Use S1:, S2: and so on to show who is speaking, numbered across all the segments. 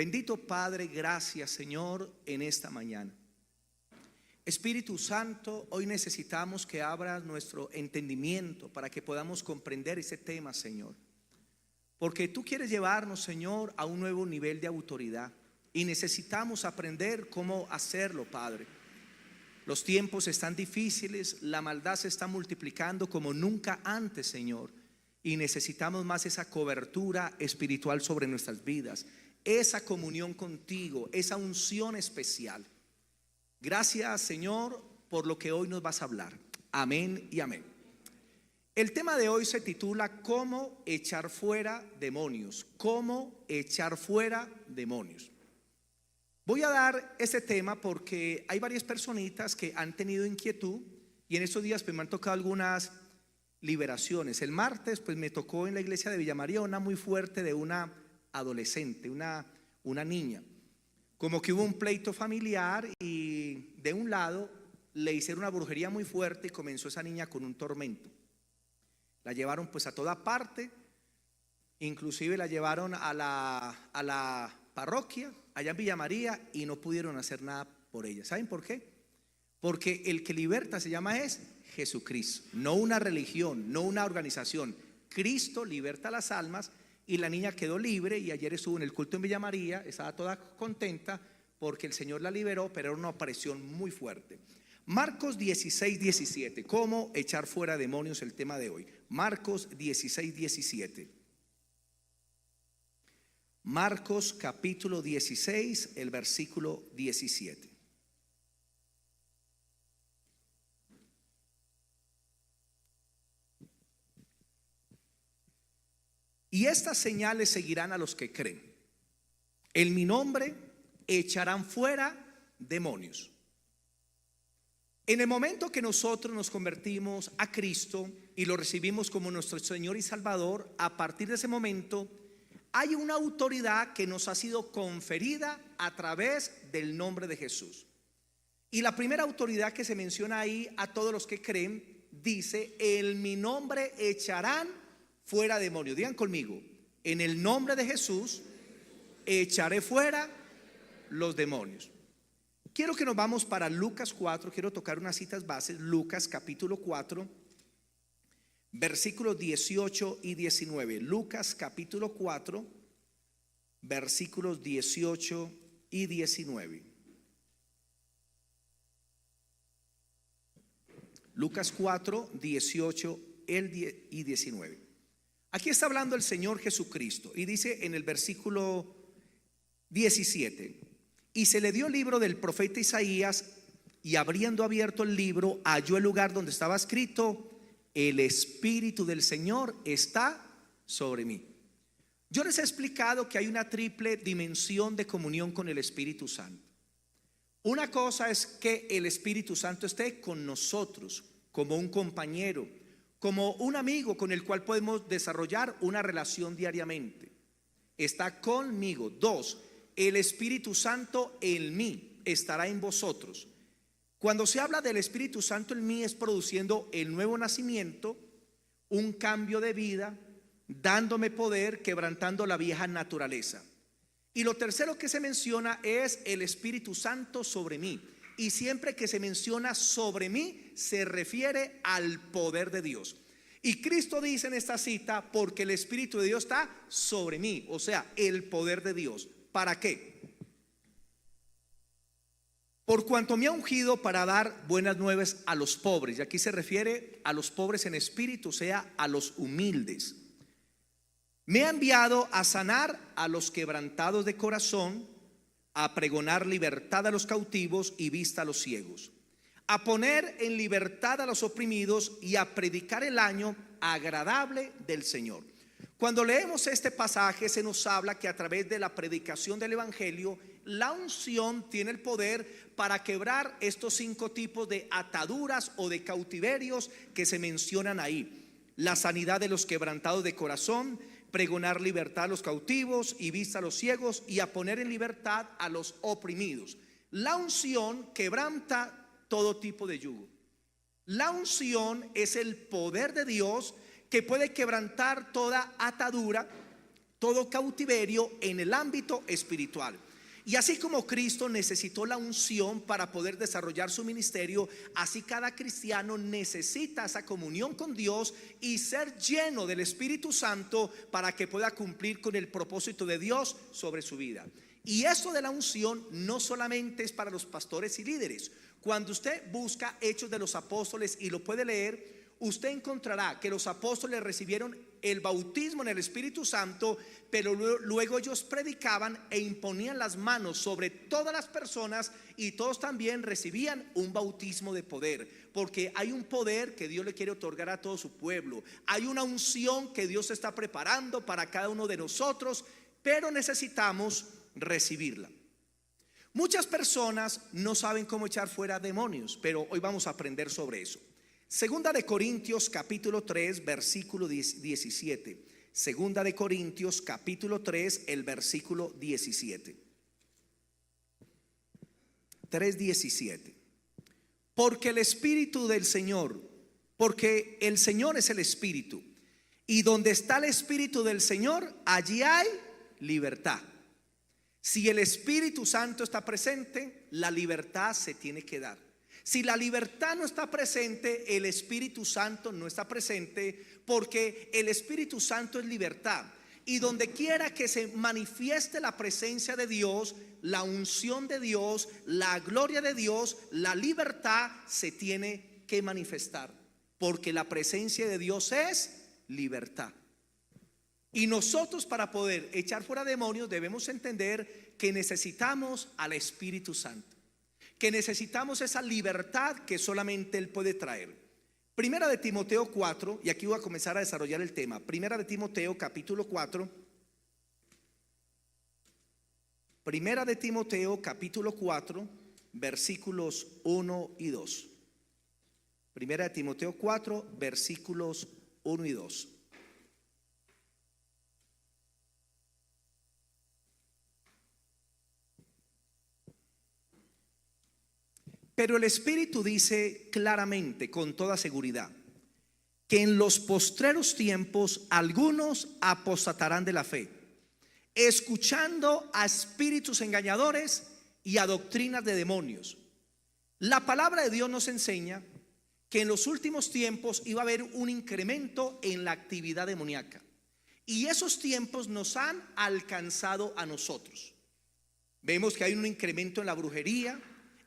S1: Bendito Padre, gracias Señor en esta mañana. Espíritu Santo, hoy necesitamos que abras nuestro entendimiento para que podamos comprender ese tema, Señor. Porque tú quieres llevarnos, Señor, a un nuevo nivel de autoridad y necesitamos aprender cómo hacerlo, Padre. Los tiempos están difíciles, la maldad se está multiplicando como nunca antes, Señor, y necesitamos más esa cobertura espiritual sobre nuestras vidas, esa comunión contigo, esa unción especial. Gracias, Señor, por lo que hoy nos vas a hablar. Amén y amén. El tema de hoy se titula ¿Cómo echar fuera demonios? ¿Cómo echar fuera demonios? Voy a dar este tema porque hay varias personitas que han tenido inquietud y en estos días pues me han tocado algunas liberaciones. El martes pues me tocó en la iglesia de Villa María una muy fuerte de una adolescente, una niña. Como que hubo un pleito familiar y de un lado le hicieron una brujería muy fuerte y comenzó esa niña con un tormento. La llevaron pues a toda parte, inclusive la llevaron a la parroquia allá en Villa María y no pudieron hacer nada por ella. ¿Saben por qué? Porque el que liberta se llama es Jesucristo, no una religión, no una organización. Cristo liberta las almas y la niña quedó libre y ayer estuvo en el culto en Villa María, estaba toda contenta porque el Señor la liberó, pero era una operación muy fuerte. Marcos 16:17, ¿cómo echar fuera demonios? El tema de hoy. Marcos 16:17. Marcos capítulo 16, el versículo 17. Y estas señales seguirán a los que creen. En mi nombre echarán fuera demonios. En el momento que nosotros nos convertimos a Cristo y lo recibimos como nuestro Señor y Salvador, a partir de ese momento hay una autoridad que nos ha sido conferida a través del nombre de Jesús. Y la primera autoridad que se menciona ahí a todos los que creen dice: en mi nombre echarán fuera demonios. Digan conmigo: en el nombre de Jesús echaré fuera los demonios. Quiero que nos vamos para Lucas 4, quiero tocar unas citas bases. Lucas capítulo 4, versículos 18 y 19. Lucas capítulo 4, versículos 18 y 19. Lucas 4, 18 y 19. Aquí está hablando el Señor Jesucristo y dice en el versículo 17: y se le dio el libro del profeta Isaías, y habiendo abierto el libro, halló el lugar donde estaba escrito: el Espíritu del Señor está sobre mí. Yo les he explicado que hay una triple dimensión de comunión con el Espíritu Santo. Una cosa es que el Espíritu Santo esté con nosotros como un compañero, como un amigo con el cual podemos desarrollar una relación diariamente. Está conmigo. Dos, el Espíritu Santo en mí estará en vosotros. Cuando se habla del Espíritu Santo en mí es produciendo el nuevo nacimiento, un cambio de vida, dándome poder, quebrantando la vieja naturaleza. Y lo tercero que se menciona es el Espíritu Santo sobre mí. Y siempre que se menciona sobre mí se refiere al poder de Dios. Y Cristo dice en esta cita: porque el Espíritu de Dios está sobre mí, o sea, el poder de Dios. ¿Para qué? Por cuanto me ha ungido para dar buenas nuevas a los pobres. Y aquí se refiere a los pobres en espíritu, o sea, a los humildes. Me ha enviado a sanar a los quebrantados de corazón, a pregonar libertad a los cautivos y vista a los ciegos, a poner en libertad a los oprimidos y a predicar el año agradable del Señor. Cuando leemos este pasaje se nos habla que a través de la predicación del evangelio, la unción tiene el poder para quebrar estos 5 tipos de ataduras o de cautiverios que se mencionan ahí: la sanidad de los quebrantados de corazón, pregonar libertad a los cautivos y vista a los ciegos, y a poner en libertad a los oprimidos. La unción quebranta todo tipo de yugo. La unción es el poder de Dios que puede quebrantar toda atadura, todo cautiverio en el ámbito espiritual. Y así como Cristo necesitó la unción para poder desarrollar su ministerio, así cada cristiano necesita esa comunión con Dios y ser lleno del Espíritu Santo para que pueda cumplir con el propósito de Dios sobre su vida. Y esto de la unción no solamente es para los pastores y líderes. Cuando usted busca Hechos de los Apóstoles y lo puede leer, usted encontrará que los apóstoles recibieron el bautismo en el Espíritu Santo, pero luego ellos predicaban e imponían las manos sobre todas las personas, y todos también recibían un bautismo de poder, porque hay un poder que Dios le quiere otorgar a todo su pueblo. Hay una unción que Dios está preparando para cada uno de nosotros, pero necesitamos recibirla. Muchas personas no saben cómo echar fuera demonios, pero hoy vamos a aprender sobre eso. Segunda de Corintios capítulo 3 versículo 17. Segunda de Corintios capítulo 3 el versículo 17. 3:17. Porque el Espíritu del Señor, porque el Señor es el Espíritu, y donde está el Espíritu del Señor, allí hay libertad. Si el Espíritu Santo está presente, la libertad se tiene que dar. Si la libertad no está presente, el Espíritu Santo no está presente, porque el Espíritu Santo es libertad. Y donde quiera que se manifieste la presencia de Dios, la unción de Dios, la gloria de Dios, la libertad se tiene que manifestar, porque la presencia de Dios es libertad. Y nosotros, para poder echar fuera demonios, debemos entender que necesitamos al Espíritu Santo, que necesitamos esa libertad que solamente Él puede traer. Primera de Timoteo 4, y aquí voy a comenzar a desarrollar el tema. Primera de Timoteo capítulo 4. Primera de Timoteo capítulo 4 versículos 1 y 2. Primera de Timoteo 4 versículos 1 y 2. Pero el Espíritu dice claramente, con toda seguridad, que en los postreros tiempos algunos apostatarán de la fe, escuchando a espíritus engañadores y a doctrinas de demonios. La palabra de Dios nos enseña que en los últimos tiempos iba a haber un incremento en la actividad demoníaca, y esos tiempos nos han alcanzado a nosotros. Vemos que hay un incremento en la brujería,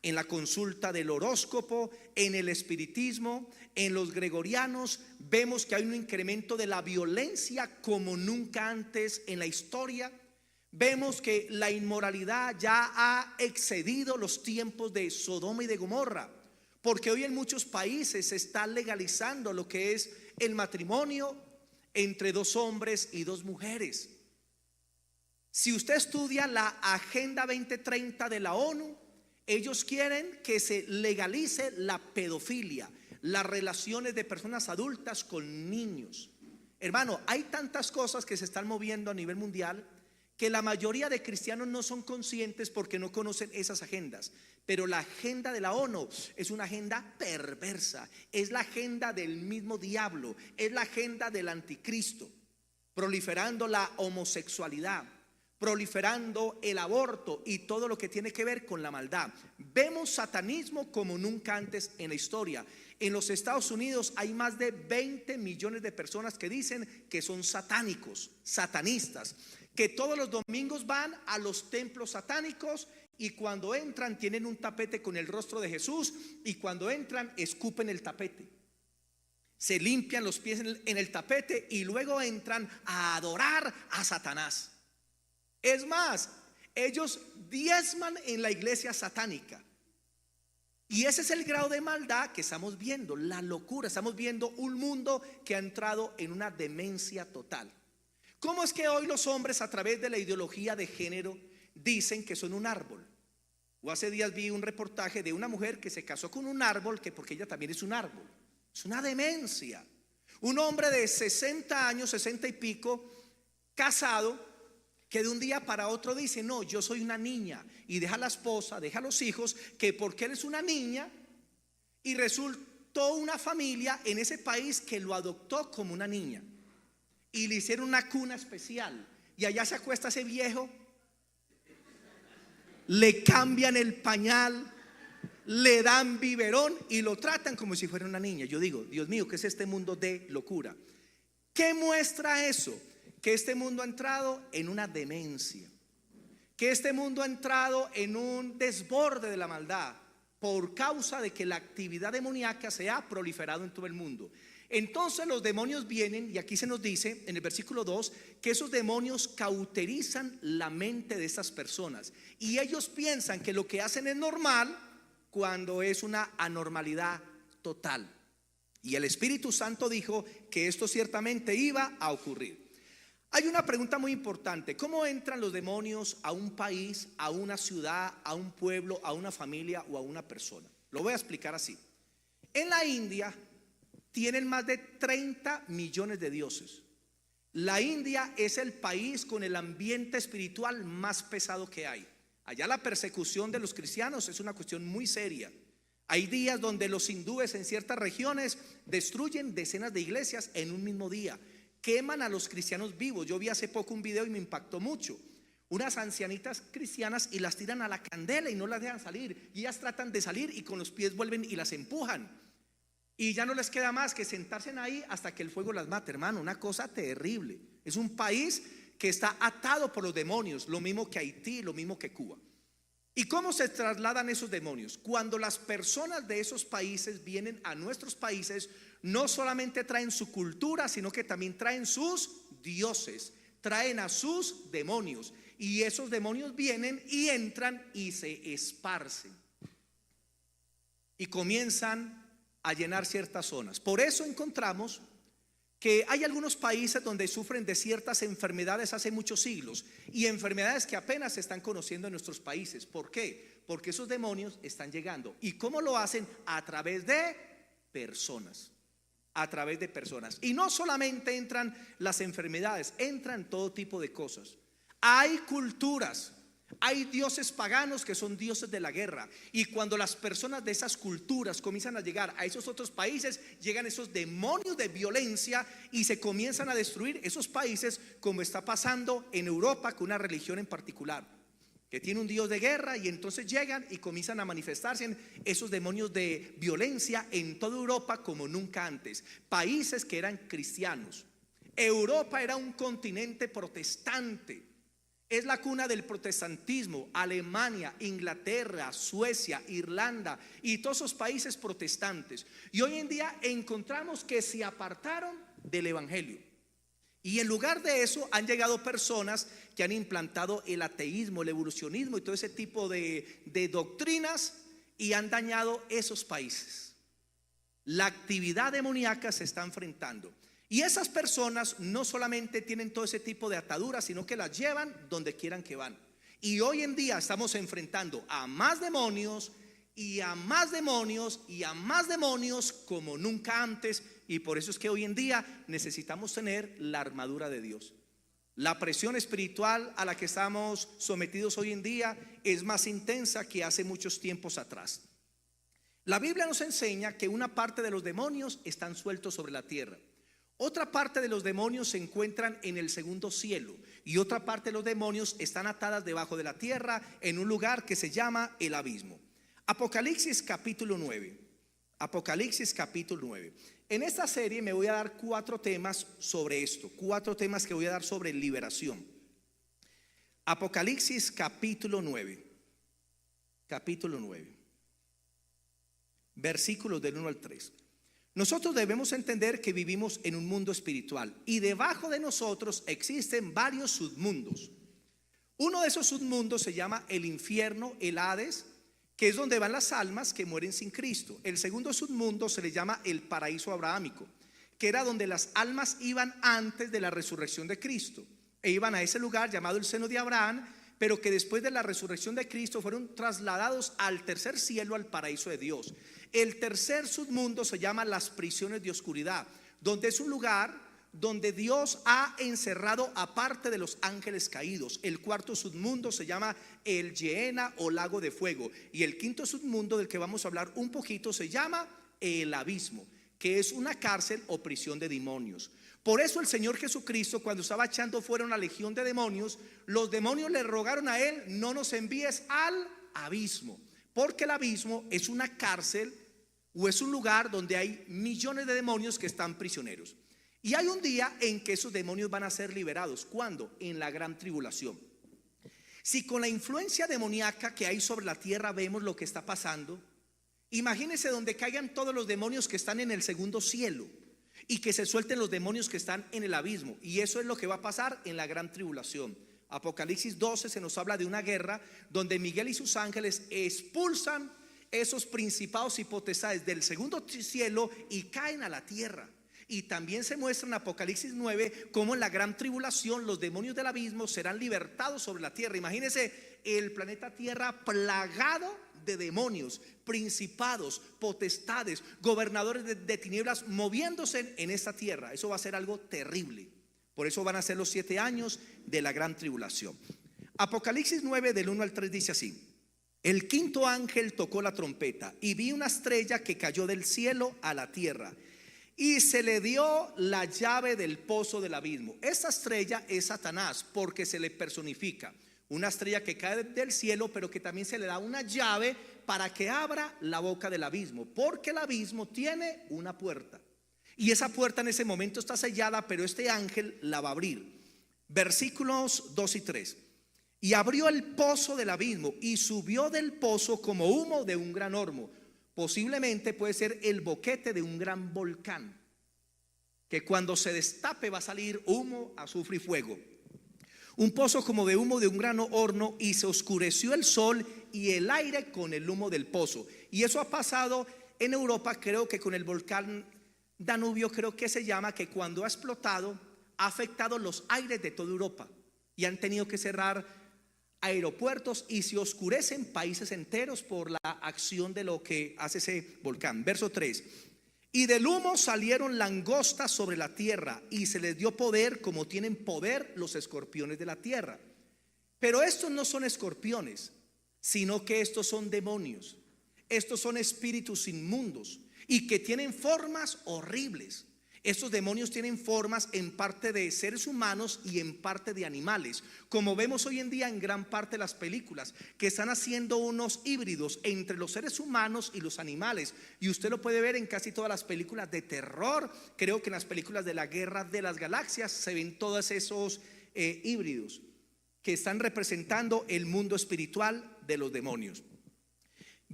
S1: en la consulta del horóscopo, en el espiritismo, en los gregorianos. Vemos que hay un incremento de la violencia como nunca antes en la historia. Vemos que la inmoralidad ya ha excedido los tiempos de Sodoma y de Gomorra, porque hoy en muchos países se está legalizando lo que es el matrimonio entre dos hombres y dos mujeres. Si usted estudia la Agenda 2030 de la ONU, ellos quieren que se legalice la pedofilia, las relaciones de personas adultas con niños. Hermano, hay tantas cosas que se están moviendo a nivel mundial que la mayoría de cristianos no son conscientes porque no conocen esas agendas. Pero la agenda de la ONU es una agenda perversa, es la agenda del mismo diablo, es la agenda del anticristo, proliferando la homosexualidad, proliferando el aborto y todo lo que tiene que ver con la maldad. Vemos satanismo como nunca antes en la historia. En los Estados Unidos hay más de 20 millones de personas que dicen que son satánicos, satanistas, que todos los domingos van a los templos satánicos, y cuando entran tienen un tapete con el rostro de Jesús, y cuando entran escupen el tapete, se limpian los pies en el tapete y luego entran a adorar a Satanás. Es más, ellos diezman en la iglesia satánica. Y ese es el grado de maldad que estamos viendo, la locura. Estamos viendo un mundo que ha entrado en una demencia total. ¿Cómo es que hoy los hombres, a través de la ideología de género, dicen que son un árbol? O hace días vi un reportaje de una mujer que se casó con un árbol, que porque ella también es un árbol. Es una demencia. Un hombre de 60 años, 60 y pico, casado, que de un día para otro dice: no, yo soy una niña, y deja a la esposa, deja a los hijos, que porque él es una niña, y resultó una familia en ese país que lo adoptó como una niña y le hicieron una cuna especial. y allá se acuesta ese viejo, le cambian el pañal, le dan biberón y lo tratan como si fuera una niña. Yo digo, Dios mío, ¿qué es este mundo de locura? ¿Qué muestra eso? Que este mundo ha entrado en una demencia, que este mundo ha entrado en un desborde de la maldad por causa de que la actividad demoníaca se ha proliferado en todo el mundo. Entonces los demonios vienen, y aquí se nos dice en el versículo 2 que esos demonios cauterizan la mente de estas personas, y ellos piensan que lo que hacen es normal cuando es una anormalidad total. Y el Espíritu Santo dijo que esto ciertamente iba a ocurrir. Hay una pregunta muy importante: ¿cómo entran los demonios a un país, a una ciudad, a un pueblo, a una familia o a una persona? Lo voy a explicar así. En la India tienen más de 30 millones de dioses. La India es el país con el ambiente espiritual más pesado que hay. Allá la persecución de los cristianos es una cuestión muy seria. Hay días donde los hindúes en ciertas regiones destruyen decenas de iglesias en un mismo día. Queman a los cristianos vivos. Yo vi hace poco un video y me impactó mucho. Unas ancianitas cristianas y las tiran a la candela y no las dejan salir. Y ellas tratan de salir y con los pies vuelven y las empujan. Y ya no les queda más que sentarse ahí hasta que el fuego las mate, hermano. Una cosa terrible. Es un país que está atado por los demonios, lo mismo que Haití, lo mismo que Cuba. ¿Y cómo se trasladan esos demonios? Cuando las personas de esos países vienen a nuestros países, no solamente traen su cultura, sino que también traen sus dioses, traen a sus demonios. Y esos demonios vienen y entran y se esparcen y comienzan a llenar ciertas zonas. Por eso encontramos que hay algunos países donde sufren de ciertas enfermedades hace muchos siglos, y enfermedades que apenas se están conociendo en nuestros países. ¿Por qué? Porque esos demonios están llegando. ¿Y cómo lo hacen? A través de personas. A través de personas. Y no solamente entran las enfermedades, entran todo tipo de cosas. Hay culturas, hay dioses paganos que son dioses de la guerra, y cuando las personas de esas culturas comienzan a llegar a esos otros países, llegan esos demonios de violencia y se comienzan a destruir esos países, como está pasando en Europa con una religión en particular que tiene un dios de guerra, y entonces llegan y comienzan a manifestarse en esos demonios de violencia en toda Europa como nunca antes. Países que eran cristianos. Europa era un continente protestante. Es la cuna del protestantismo. Alemania, Inglaterra, Suecia, Irlanda y todos esos países protestantes. Y hoy en día encontramos que se apartaron del evangelio. Y en lugar de eso han llegado personas que han implantado el ateísmo, el evolucionismo y todo ese tipo de doctrinas, y han dañado esos países. La actividad demoníaca se está enfrentando. Y esas personas no solamente tienen todo ese tipo de ataduras, sino que las llevan donde quieran que van. Y hoy en día estamos enfrentando a más demonios y a más demonios y a más demonios como nunca antes. Y por eso es que hoy en día necesitamos tener la armadura de Dios. La presión espiritual a la que estamos sometidos hoy en día es más intensa que hace muchos tiempos atrás. La Biblia nos enseña que una parte de los demonios están sueltos sobre la tierra. Otra parte de los demonios se encuentran en el segundo cielo, y otra parte de los demonios están atadas debajo de la tierra en un lugar que se llama el abismo. Apocalipsis capítulo 9. Apocalipsis capítulo 9. En esta serie me voy a dar 4 temas sobre esto, 4 temas que voy a dar sobre liberación. Apocalipsis capítulo 9. Capítulo 9. Versículos del 1 al 3. Nosotros debemos entender que vivimos en un mundo espiritual, y debajo de nosotros existen varios submundos. Uno de esos submundos se llama el infierno, el Hades, que es donde van las almas que mueren sin Cristo. El segundo submundo se le llama el paraíso abrahámico, que era donde las almas iban antes de la resurrección de Cristo, e iban a ese lugar llamado el seno de Abraham, pero que después de la resurrección de Cristo fueron trasladados al tercer cielo, al paraíso de Dios. El tercer submundo se llama las prisiones de oscuridad, donde es un lugar donde Dios ha encerrado aparte de los ángeles caídos. El cuarto submundo se llama el Gehenna o lago de fuego, y el quinto submundo del que vamos a hablar un poquito se llama el abismo, que es una cárcel o prisión de demonios. Por eso el Señor Jesucristo, cuando estaba echando fuera una legión de demonios, los demonios le rogaron a Él: no nos envíes al abismo, porque el abismo es una cárcel o es un lugar donde hay millones de demonios que están prisioneros. Y hay un día en que esos demonios van a ser liberados. ¿Cuándo? En la gran tribulación. Si con la influencia demoníaca que hay sobre la tierra vemos lo que está pasando, imagínense donde caigan todos los demonios que están en el segundo cielo y que se suelten los demonios que están en el abismo. Y eso es lo que va a pasar en la gran tribulación. Apocalipsis 12 se nos habla de una guerra donde Miguel y sus ángeles expulsan esos principados y potestades del segundo cielo y caen a la tierra. Y también se muestra en Apocalipsis 9 cómo en la gran tribulación los demonios del abismo serán libertados sobre la tierra. Imagínense el planeta Tierra plagado de demonios, principados, potestades, gobernadores de tinieblas moviéndose en esta tierra. Eso va a ser algo terrible. Por eso van a ser los 7 años de la gran tribulación. Apocalipsis 9 del 1 al 3 dice así: el quinto ángel tocó la trompeta y vi una estrella que cayó del cielo a la tierra, y se le dio la llave del pozo del abismo. Esa estrella es Satanás, porque se le personifica. Una estrella que cae del cielo, pero que también se le da una llave para que abra la boca del abismo, porque el abismo tiene una puerta. Y esa puerta en ese momento está sellada, pero este ángel la va a abrir. Versículos 2 y 3. Y abrió el pozo del abismo y subió del pozo como humo de un gran horno. Posiblemente puede ser el boquete de un gran volcán, que cuando se destape va a salir humo, azufre y fuego. Un pozo como de humo de un gran horno, y se oscureció el sol y el aire con el humo del pozo. Y eso ha pasado en Europa, creo que con el volcán Danubio, creo que se llama, que cuando ha explotado ha afectado los aires de toda Europa y han tenido que cerrar aeropuertos y se oscurecen países enteros por la acción de lo que hace ese volcán. Verso 3. Y del humo salieron langostas sobre la tierra, y se les dio poder como tienen poder los escorpiones de la tierra. Pero estos no son escorpiones, sino que estos son demonios. Estos son espíritus inmundos y que tienen formas horribles. Estos demonios tienen formas en parte de seres humanos y en parte de animales, como vemos hoy en día en gran parte de las películas, que están haciendo unos híbridos entre los seres humanos y los animales. Y usted lo puede ver en casi todas las películas de terror. Creo que en las películas de la Guerra de las Galaxias se ven todos esos híbridos que están representando el mundo espiritual de los demonios.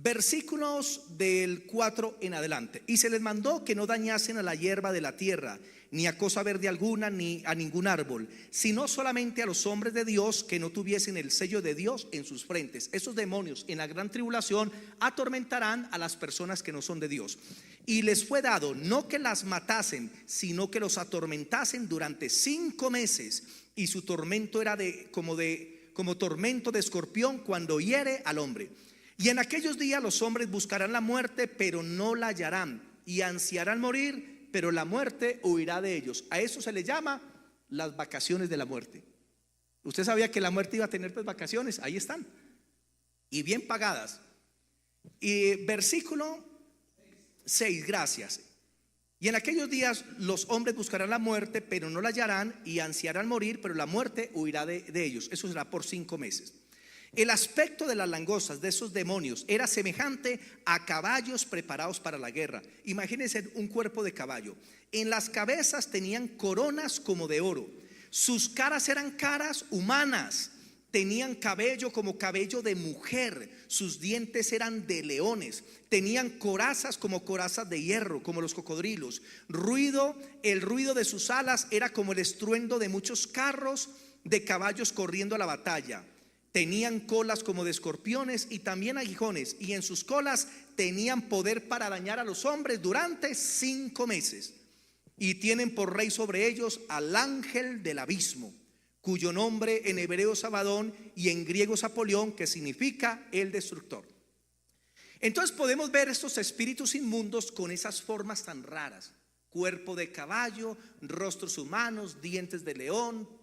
S1: Versículos del 4 en adelante. Y se les mandó que no dañasen a la hierba de la tierra, ni a cosa verde alguna, ni a ningún árbol, sino solamente a los hombres de Dios, que no tuviesen el sello de Dios en sus frentes. Esos demonios en la gran tribulación atormentarán a las personas que no son de Dios. Y les fue dado no que las matasen, sino que los atormentasen durante 5 meses. Y su tormento era como tormento de escorpión cuando hiere al hombre. Y en aquellos días los hombres buscarán la muerte, pero no la hallarán, y ansiarán morir, pero la muerte huirá de ellos. A eso se le llama las vacaciones de la muerte. Usted sabía que la muerte iba a tener pues vacaciones, ahí están, y bien pagadas. Y versículo 6, gracias. Y en aquellos días los hombres buscarán la muerte, pero no la hallarán, y ansiarán morir, pero la muerte huirá de ellos. Eso será por 5 meses. El aspecto de las langostas, de esos demonios, era semejante a caballos preparados para la guerra. Imagínense un cuerpo de caballo. En las cabezas tenían coronas como de oro. Sus caras eran caras humanas. Tenían cabello como cabello de mujer. Sus dientes eran de leones. Tenían corazas como corazas de hierro, como los cocodrilos. El ruido de sus alas era como el estruendo de muchos carros de caballos corriendo a la batalla. Tenían colas como de escorpiones y también aguijones, y en sus colas tenían poder para dañar a los hombres durante 5 meses. Y tienen por rey sobre ellos al ángel del abismo, cuyo nombre en hebreo es Abadón y en griego es Apolión, que significa el destructor. Entonces podemos ver estos espíritus inmundos con esas formas tan raras: cuerpo de caballo, rostros humanos, dientes de león,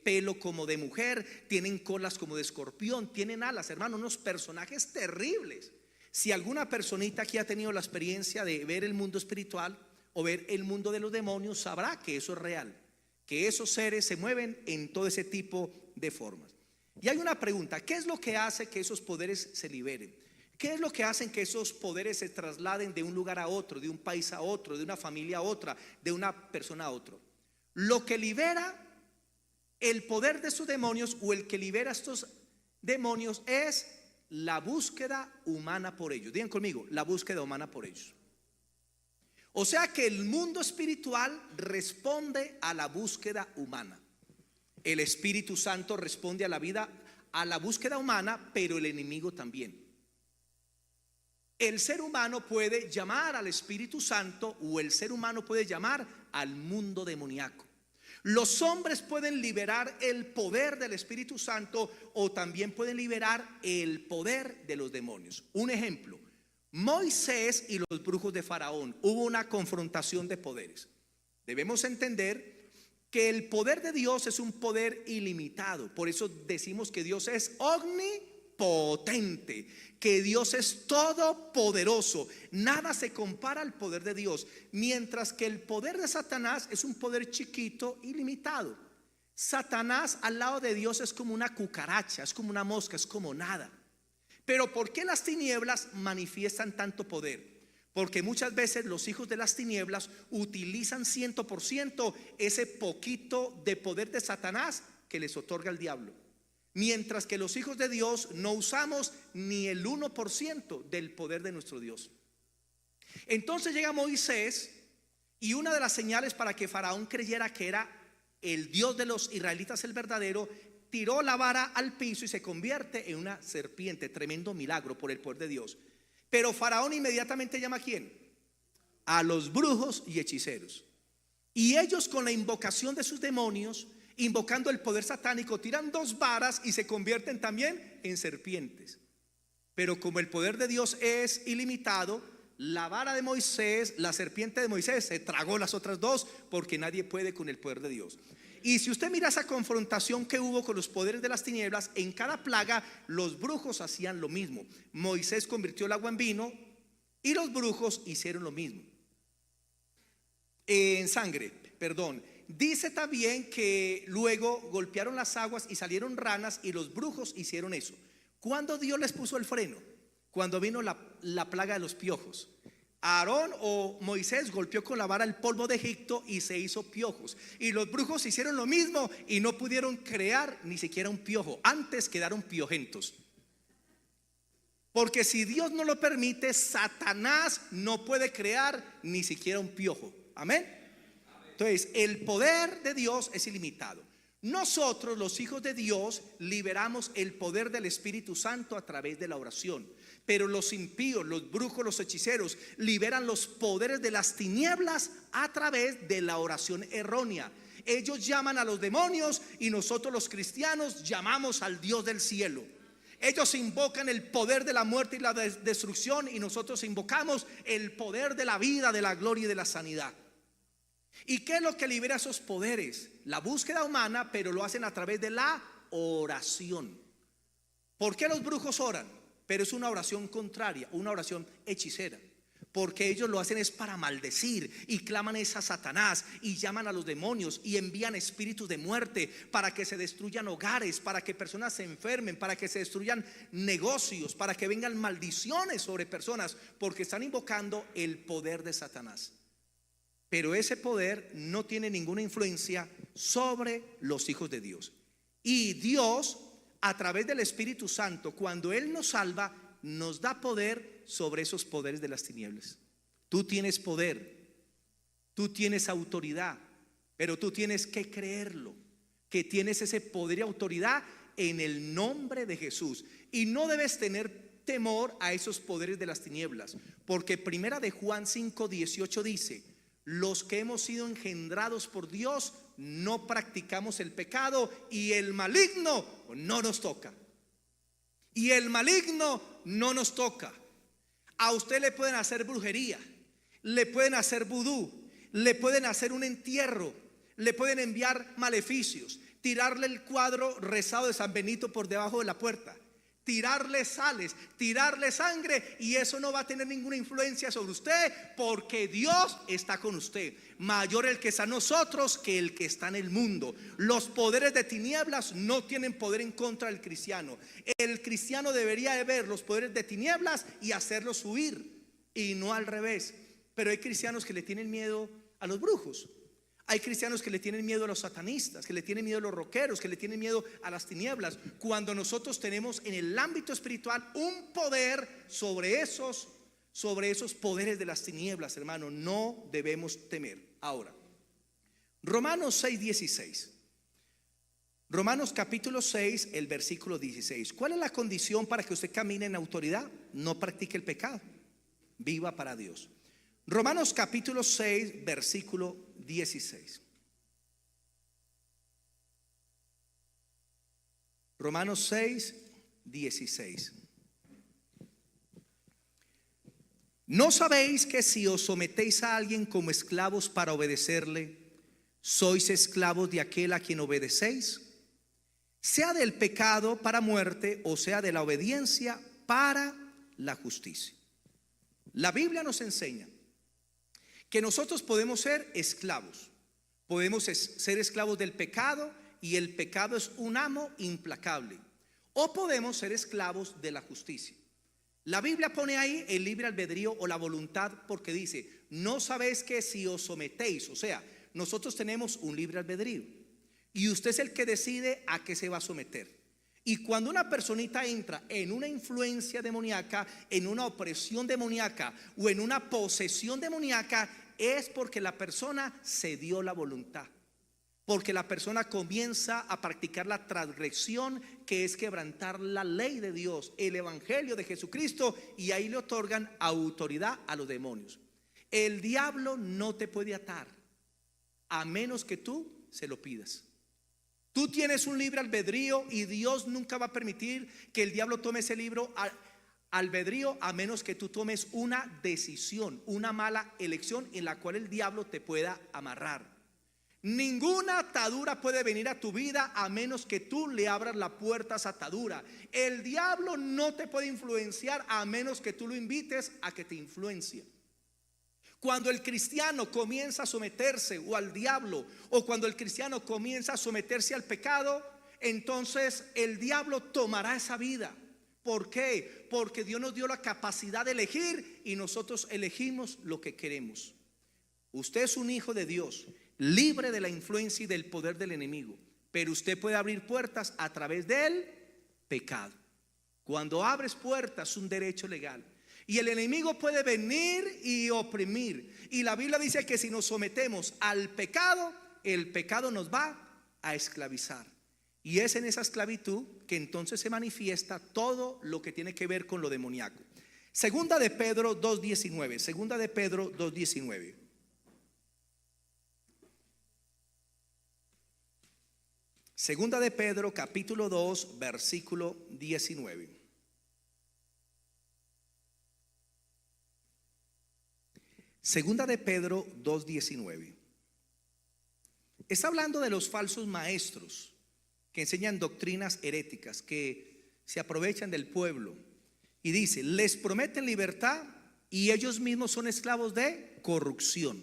S1: pelo como de mujer, tienen colas como de escorpión, tienen alas, hermano, unos personajes terribles. Si alguna personita aquí ha tenido la experiencia de ver el mundo espiritual o ver el mundo de los demonios, sabrá que eso es real, que esos seres se mueven en todo ese tipo de formas. Y hay una pregunta: ¿qué es lo que hace que esos poderes se liberen? ¿Qué es lo que hace que esos poderes se trasladen de un lugar a otro, de un país a otro, de una familia a otra, de una persona a otro? Lo que libera el poder de estos demonios, o el que libera estos demonios, es la búsqueda humana por ellos. Digan conmigo: la búsqueda humana por ellos. O sea que el mundo espiritual responde a la búsqueda humana. El Espíritu Santo responde a la búsqueda humana, pero el enemigo también. El ser humano puede llamar al Espíritu Santo, o el ser humano puede llamar al mundo demoníaco. Los hombres pueden liberar el poder del Espíritu Santo, o también pueden liberar el poder de los demonios. Un ejemplo: Moisés y los brujos de Faraón. Hubo una confrontación de poderes. Debemos entender que el poder de Dios es un poder ilimitado. Por eso decimos que Dios es omnipotente, que Dios es todopoderoso. Nada se compara al poder de Dios. Mientras que el poder de Satanás es un poder chiquito y limitado. Satanás al lado de Dios es como una cucaracha, es como una mosca, es como nada. Pero ¿por qué las tinieblas manifiestan tanto poder? Porque muchas veces los hijos de las tinieblas utilizan 100% ese poquito de poder de Satanás que les otorga el diablo. Mientras que los hijos de Dios no usamos ni el 1% del poder de nuestro Dios. Entonces llega Moisés, y una de las señales para que Faraón creyera que era el Dios de los israelitas el verdadero, tiró la vara al piso y se convierte en una serpiente. Tremendo milagro por el poder de Dios. Pero Faraón inmediatamente llama ¿a quién? A los brujos y hechiceros. Y ellos, con la invocación de sus demonios, invocando el poder satánico, tiran 2 varas y se convierten también en serpientes. Pero como el poder de Dios es ilimitado, la vara de Moisés, la serpiente de Moisés, se tragó las otras 2, porque nadie puede con el poder de Dios. Y si usted mira esa confrontación que hubo con los poderes de las tinieblas, en cada plaga los brujos hacían lo mismo. Moisés convirtió el agua en vino y los brujos hicieron lo mismo. En sangre, perdón. Dice también que luego golpearon las aguas y salieron ranas, y los brujos hicieron eso. ¿Cuándo Dios les puso el freno? Cuando vino la plaga de los piojos. Aarón o Moisés golpeó con la vara el polvo de Egipto y se hizo piojos. Y los brujos hicieron lo mismo y no pudieron crear ni siquiera un piojo. Antes quedaron piojentos. Porque si Dios no lo permite, Satanás no puede crear ni siquiera un piojo. Amén. Entonces, el poder de Dios es ilimitado. Nosotros, los hijos de Dios, liberamos el poder del Espíritu Santo a través de la oración. Pero los impíos, los brujos, los hechiceros liberan los poderes de las tinieblas a través de la oración errónea. Ellos llaman a los demonios y nosotros, los cristianos, llamamos al Dios del cielo. Ellos invocan el poder de la muerte y la destrucción, y nosotros invocamos el poder de la vida, de la gloria y de la sanidad. ¿Y qué es lo que libera esos poderes? La búsqueda humana, pero lo hacen a través de la oración. ¿Por qué los brujos oran? Pero es una oración contraria, una oración hechicera. Porque ellos lo hacen es para maldecir, y claman es a Satanás, y llaman a los demonios, y envían espíritus de muerte para que se destruyan hogares, para que personas se enfermen, para que se destruyan negocios, para que vengan maldiciones sobre personas, porque están invocando el poder de Satanás. Pero ese poder no tiene ninguna influencia sobre los hijos de Dios. Y Dios, a través del Espíritu Santo, cuando Él nos salva, nos da poder sobre esos poderes de las tinieblas. Tú tienes poder, tú tienes autoridad, pero tú tienes que creerlo, que tienes ese poder y autoridad en el nombre de Jesús. Y no debes tener temor a esos poderes de las tinieblas, porque primera de Juan 5:18 dice: los que hemos sido engendrados por Dios no practicamos el pecado, y el maligno no nos toca. Y el maligno no nos toca. A usted le pueden hacer brujería, le pueden hacer vudú, le pueden hacer un entierro, le pueden enviar maleficios, tirarle el cuadro rezado de San Benito por debajo de la puerta, tirarle sales, tirarle sangre, y eso no va a tener ninguna influencia sobre usted, porque Dios está con usted. Mayor el que está en nosotros que el que está en el mundo. Los poderes de tinieblas no tienen poder en contra del cristiano. El cristiano debería de ver los poderes de tinieblas y hacerlos huir, y no al revés. Pero hay cristianos que le tienen miedo a los brujos. Hay cristianos que le tienen miedo a los satanistas, que le tienen miedo a los rockeros, que le tienen miedo a las tinieblas, cuando nosotros tenemos en el ámbito espiritual un poder sobre esos poderes de las tinieblas, hermano. No debemos temer. Ahora, Romanos 6:16. Romanos capítulo 6, el versículo 16. ¿Cuál es la condición para que usted camine en autoridad? No practique el pecado, viva para Dios. Romanos capítulo 6, versículo 16. Romanos 6, 16. ¿No sabéis que si os sometéis a alguien como esclavos para obedecerle, sois esclavos de aquel a quien obedecéis? Sea del pecado para muerte, o sea de la obediencia para la justicia. La Biblia nos enseña que nosotros podemos ser esclavos. Podemos ser esclavos del pecado, y el pecado es un amo implacable. O podemos ser esclavos de la justicia. La Biblia pone ahí el libre albedrío o la voluntad, porque dice: no sabéis que si os sometéis, o sea, nosotros tenemos un libre albedrío, y usted es el que decide a qué se va a someter. Y cuando una personita entra en una influencia demoníaca, en una opresión demoníaca o en una posesión demoníaca, es porque la persona cedió la voluntad, porque la persona comienza a practicar la transgresión, que es quebrantar la ley de Dios, el evangelio de Jesucristo, y ahí le otorgan autoridad a los demonios. El diablo no te puede atar a menos que tú se lo pidas. Tú tienes un libre albedrío, y Dios nunca va a permitir que el diablo tome ese libre albedrío a menos que tú tomes una decisión, una mala elección en la cual el diablo te pueda amarrar. Ninguna atadura puede venir a tu vida a menos que tú le abras la puerta a esa atadura. El diablo no te puede influenciar a menos que tú lo invites a que te influencie. Cuando el cristiano comienza a someterse o al diablo, o cuando el cristiano comienza a someterse al pecado, entonces el diablo tomará esa vida. ¿Por qué? Porque Dios nos dio la capacidad de elegir, y nosotros elegimos lo que queremos. Usted es un hijo de Dios, libre de la influencia y del poder del enemigo, pero usted puede abrir puertas a través del pecado. Cuando abres puertas, es un derecho legal. Y el enemigo puede venir y oprimir. Y la Biblia dice que si nos sometemos al pecado, el pecado nos va a esclavizar. Y es en esa esclavitud que entonces se manifiesta todo lo que tiene que ver con lo demoníaco. Segunda de Pedro 2:19. Segunda de Pedro 2:19. Segunda de Pedro capítulo 2, versículo 19. Segunda de Pedro 2:19. Está hablando de los falsos maestros que enseñan doctrinas heréticas, que se aprovechan del pueblo. Y dice: les prometen libertad y ellos mismos son esclavos de corrupción.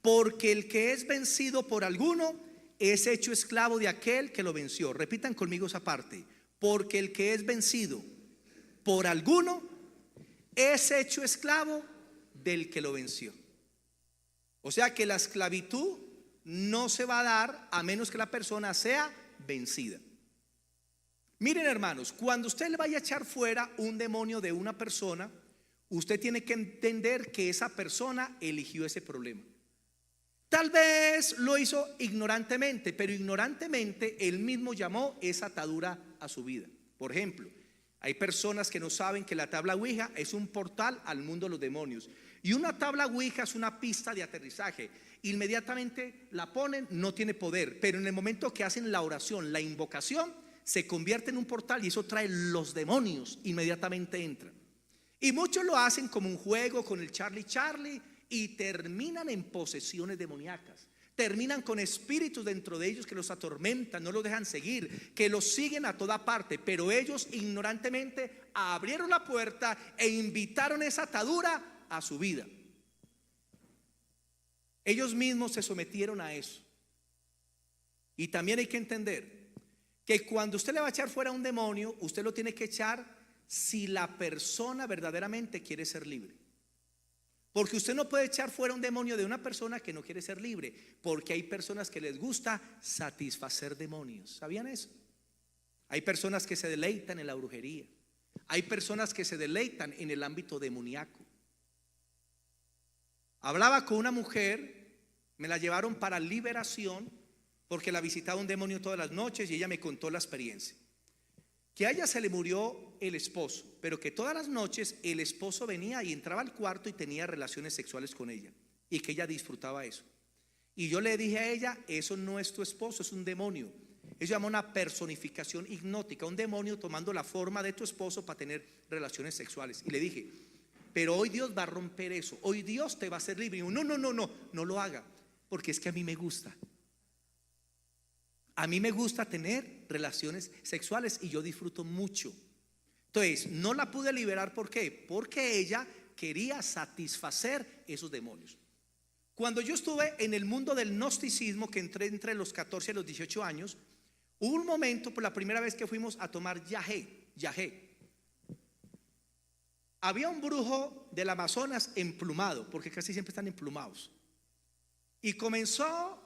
S1: Porque el que es vencido por alguno es hecho esclavo de aquel que lo venció. Repitan conmigo esa parte: porque el que es vencido por alguno es hecho esclavo del que lo venció. O sea que la esclavitud no se va a dar a menos que la persona sea vencida. Miren, hermanos, cuando usted le vaya a echar fuera un demonio de una persona, usted tiene que entender que esa persona eligió ese problema. Tal vez lo hizo ignorantemente, pero ignorantemente él mismo llamó esa atadura a su vida. Por ejemplo, hay personas que no saben que la tabla Ouija es un portal al mundo de los demonios. Y una tabla Ouija es una pista de aterrizaje. Inmediatamente la ponen, no tiene poder, pero en el momento que hacen la oración, la invocación, se convierte en un portal, y eso trae los demonios, inmediatamente entran. Y muchos lo hacen como un juego con el Charlie Charlie, y terminan en posesiones demoníacas, terminan con espíritus dentro de ellos que los atormentan, no los dejan seguir, que los siguen a toda parte, pero ellos ignorantemente abrieron la puerta e invitaron esa atadura a su vida. Ellos mismos se sometieron a eso. Y también hay que entender que cuando usted le va a echar fuera a un demonio, usted lo tiene que echar si la persona verdaderamente quiere ser libre. Porque usted no puede echar fuera un demonio de una persona que no quiere ser libre, porque hay personas que les gusta satisfacer demonios. ¿Sabían eso? Hay personas que se deleitan en la brujería. Hay personas que se deleitan en el ámbito demoníaco. Hablaba con una mujer, me la llevaron para liberación porque la visitaba un demonio todas las noches y ella me contó la experiencia. Que a ella se le murió el esposo, pero que todas las noches el esposo venía y entraba al cuarto y tenía relaciones sexuales con ella, y que ella disfrutaba eso. Y yo le dije a ella: eso no es tu esposo, es un demonio. Eso se llama una personificación hipnótica, un demonio tomando la forma de tu esposo para tener relaciones sexuales. Y le dije: pero hoy Dios va a romper eso, hoy Dios te va a hacer libre. Y yo: no lo haga, porque es que a mí me gusta. A mí me gusta tener relaciones sexuales y yo disfruto mucho. Entonces no la pude liberar. ¿Por qué? Porque ella quería satisfacer esos demonios. Cuando yo estuve en el mundo del gnosticismo, que entré entre los 14 y los 18 años, hubo un momento, por la primera vez, que fuimos a tomar yagé. Había un brujo del Amazonas emplumado, porque casi siempre están emplumados, y comenzó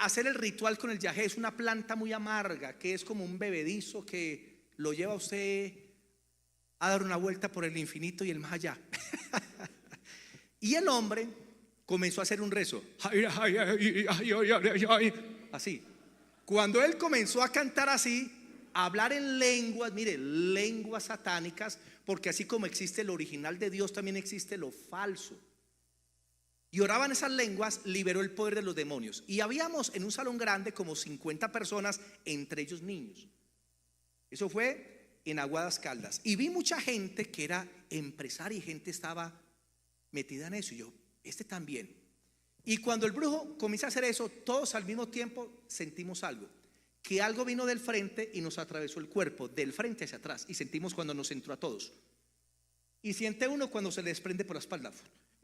S1: hacer el ritual con el yagé. Es una planta muy amarga que es como un bebedizo que lo lleva a usted a dar una vuelta por el infinito y el más allá. Y el hombre comenzó a hacer un rezo así. Cuando él comenzó a cantar así, a hablar en lenguas, mire, lenguas satánicas, porque así como existe el original de Dios, también existe lo falso. Y oraban esas lenguas, liberó el poder de los demonios. Y habíamos en un salón grande como 50 personas, entre ellos niños. Eso fue en Aguadas Caldas. Y vi mucha gente que era empresaria y gente estaba metida en eso. Y yo: este también. Y cuando el brujo comienza a hacer eso, todos al mismo tiempo sentimos algo. Que algo vino del frente y nos atravesó el cuerpo, del frente hacia atrás. Y sentimos cuando nos entró a todos. Y siente uno cuando se le desprende por la espalda.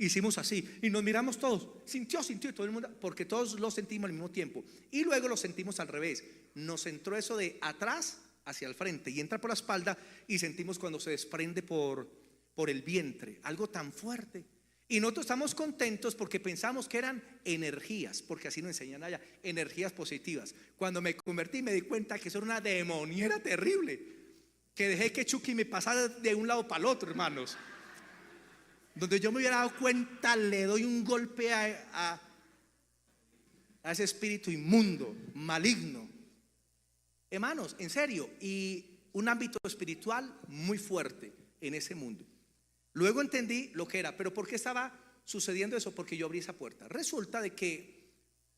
S1: Hicimos así y nos miramos todos. Sintió todo el mundo, porque todos lo sentimos al mismo tiempo. Y luego lo sentimos al revés. Nos entró eso de atrás hacia el frente y entra por la espalda, y sentimos cuando se desprende por el vientre. Algo tan fuerte. Y nosotros estamos contentos porque pensamos que eran energías, porque así nos enseñan allá, energías positivas. Cuando me convertí me di cuenta que eso era una demoniera terrible, que dejé que Chucky me pasara de un lado para el otro, hermanos. Donde yo me hubiera dado cuenta, le doy un golpe a ese espíritu inmundo, maligno. Hermanos, en serio, y un ámbito espiritual muy fuerte en ese mundo. Luego entendí lo que era, pero ¿por qué estaba sucediendo eso? Porque yo abrí esa puerta. Resulta de que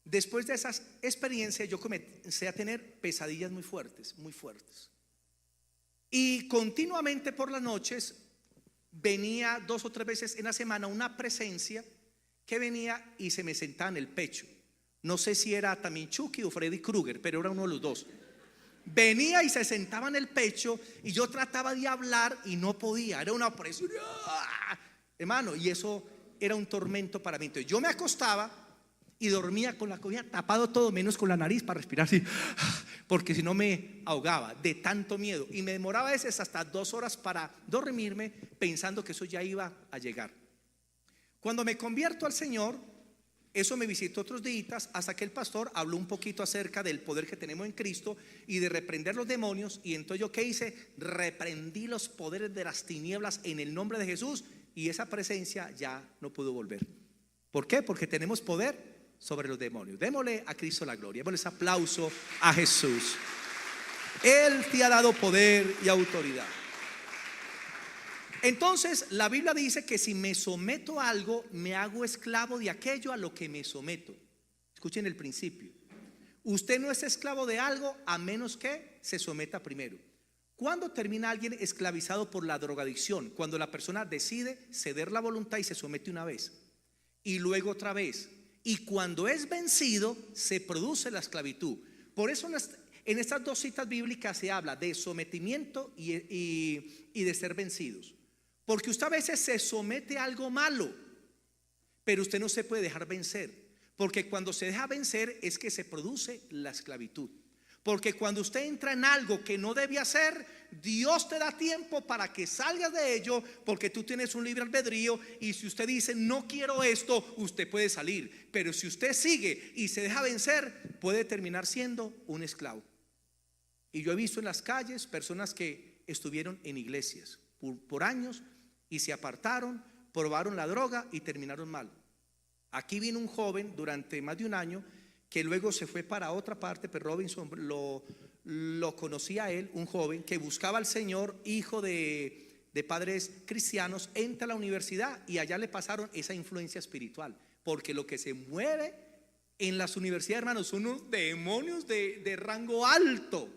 S1: después de esas experiencias yo comencé a tener pesadillas muy fuertes, muy fuertes. Y continuamente por las noches venía 2 o 3 veces en la semana una presencia que venía y se me sentaba en el pecho. No sé si era también Chucky o Freddy Krueger, pero era uno de los dos. Venía y se sentaba en el pecho y yo trataba de hablar y no podía. Era una presión, hermano, y eso era un tormento para mí. Entonces yo me acostaba y dormía con la cobija tapado todo menos con la nariz para respirar así, porque si no me ahogaba de tanto miedo. Y me demoraba a veces hasta 2 horas para dormirme, pensando que eso ya iba a llegar. Cuando me convierto al Señor, eso me visitó otros días, hasta que el pastor habló un poquito acerca del poder que tenemos en Cristo y de reprender los demonios. Y entonces yo, ¿qué hice? Reprendí los poderes de las tinieblas en el nombre de Jesús, y esa presencia ya no pudo volver. ¿Por qué? Porque tenemos poder sobre los demonios. Démosle a Cristo la gloria. Démosle ese aplauso a Jesús. Él te ha dado poder y autoridad. Entonces la Biblia dice que si me someto a algo, me hago esclavo de aquello a lo que me someto. Escuchen el principio. Usted no es esclavo de algo a menos que se someta primero. ¿Cuándo termina alguien esclavizado por la drogadicción? Cuando la persona decide ceder la voluntad y se somete una vez, y luego otra vez, y cuando es vencido se produce la esclavitud. Por eso en estas dos citas bíblicas se habla de sometimiento y de ser vencidos. Porque usted a veces se somete a algo malo, pero usted no se puede dejar vencer. Porque cuando se deja vencer es que se produce la esclavitud. Porque cuando usted entra en algo que no debe hacer, Dios te da tiempo para que salgas de ello, porque tú tienes un libre albedrío. Y si usted dice no quiero esto, usted puede salir. Pero si usted sigue y se deja vencer, puede terminar siendo un esclavo. Y yo he visto en las calles personas que estuvieron en iglesias por años y se apartaron, probaron la droga y terminaron mal. Aquí vino un joven durante más de un año que luego se fue para otra parte, pero Robinson lo conocía a él, un joven que buscaba al Señor, hijo de padres cristianos, entra a la universidad y allá le pasaron esa influencia espiritual, porque lo que se mueve en las universidades, hermanos, son unos demonios de rango alto,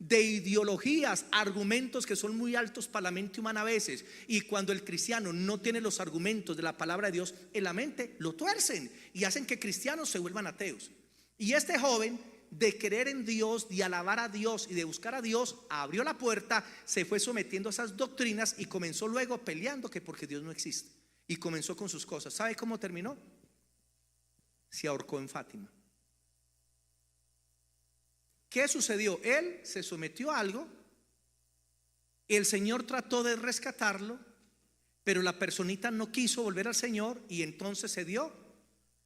S1: de ideologías, argumentos que son muy altos para la mente humana a veces. Y cuando el cristiano no tiene los argumentos de la palabra de Dios en la mente, lo tuercen y hacen que cristianos se vuelvan ateos. Y este joven, de creer en Dios, de alabar a Dios y de buscar a Dios, abrió la puerta, se fue sometiendo a esas doctrinas y comenzó luego peleando que porque Dios no existe. Y comenzó con sus cosas. ¿Sabe cómo terminó? Se ahorcó en Fátima. ¿Qué sucedió? Él se sometió a algo, el Señor trató de rescatarlo, pero la personita no quiso volver al Señor y entonces se dio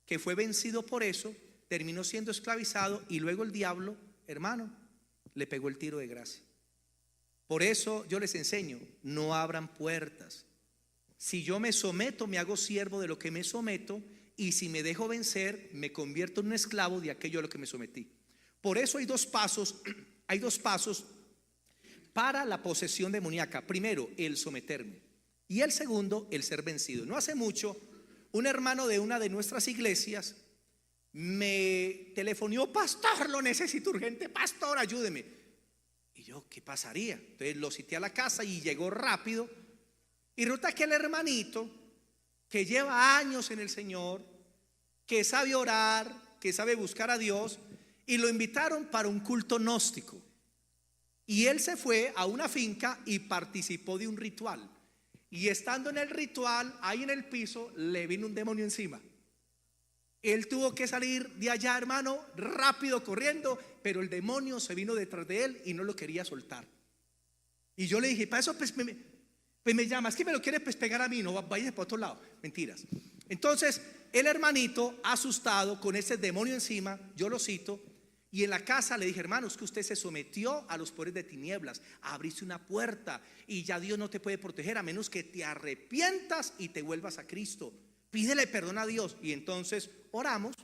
S1: que fue vencido por eso, terminó siendo esclavizado y luego el diablo, hermano, le pegó el tiro de gracia. Por eso yo les enseño, no abran puertas. Si yo me someto, me hago siervo de lo que me someto, y si me dejo vencer, me convierto en un esclavo de aquello a lo que me sometí. Por eso hay dos pasos para la posesión demoníaca. Primero, el someterme, y el segundo, el ser vencido. No hace mucho, un hermano de una de nuestras iglesias me telefonió: pastor, lo necesito urgente, pastor, ayúdeme. Y yo, ¿qué pasaría? Entonces lo cité a la casa y llegó rápido. Y resulta que el hermanito, que lleva años en el Señor, que sabe orar, que sabe buscar a Dios, y lo invitaron para un culto gnóstico. Y él se fue a una finca y participó de un ritual. Y estando en el ritual, ahí en el piso, le vino un demonio encima. Él tuvo que salir de allá, hermano, rápido, corriendo, pero el demonio se vino detrás de él y no lo quería soltar. Y yo le dije: para eso pues me llama, es que me lo quiere pues pegar a mí, no vayas para otro lado. Mentiras. Entonces el hermanito, asustado con ese demonio encima, yo lo cito, y en la casa le dije: hermano, es que usted se sometió a los poderes de tinieblas, abriste una puerta y ya Dios no te puede proteger a menos que te arrepientas y te vuelvas a Cristo. Pídele perdón a Dios. Y entonces oramos,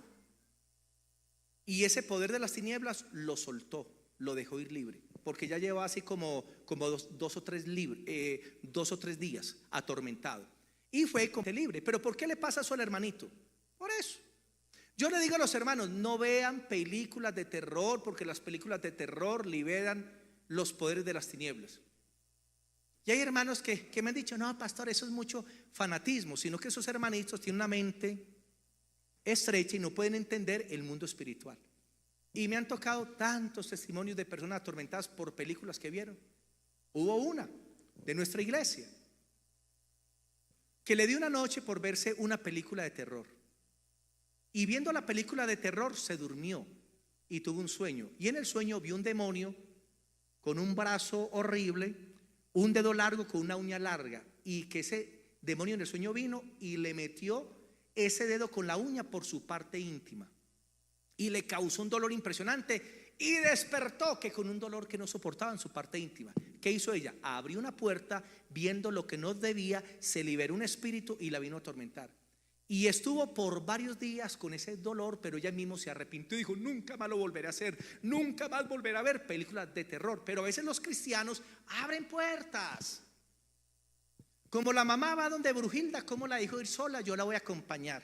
S1: y ese poder de las tinieblas lo soltó, lo dejó ir libre, porque ya llevaba así como dos o tres días atormentado, y fue libre. Pero ¿por qué le pasa eso al hermanito? Por eso yo le digo a los hermanos: no vean películas de terror, porque las películas de terror liberan los poderes de las tinieblas. Y hay hermanos que me han dicho: no, pastor, eso es mucho fanatismo. Sino que esos hermanitos tienen una mente estrecha y no pueden entender el mundo espiritual. Y me han tocado tantos testimonios de personas atormentadas por películas que vieron. Hubo una de nuestra iglesia que le dio una noche por verse una película de terror, y viendo la película de terror se durmió y tuvo un sueño, y en el sueño vio un demonio con un brazo horrible, un dedo largo con una uña larga, y que ese demonio en el sueño vino y le metió ese dedo con la uña por su parte íntima y le causó un dolor impresionante, y despertó que con un dolor que no soportaba en su parte íntima. ¿Qué hizo ella? Abrió una puerta, viendo lo que no debía, se liberó un espíritu y la vino a atormentar. Y estuvo por varios días con ese dolor, pero ella mismo se arrepintió y dijo: nunca más lo volveré a hacer, nunca más volveré a ver películas de terror. Pero a veces los cristianos abren puertas. Como la mamá va donde Brujilda, ¿cómo la dejó ir sola? Yo la voy a acompañar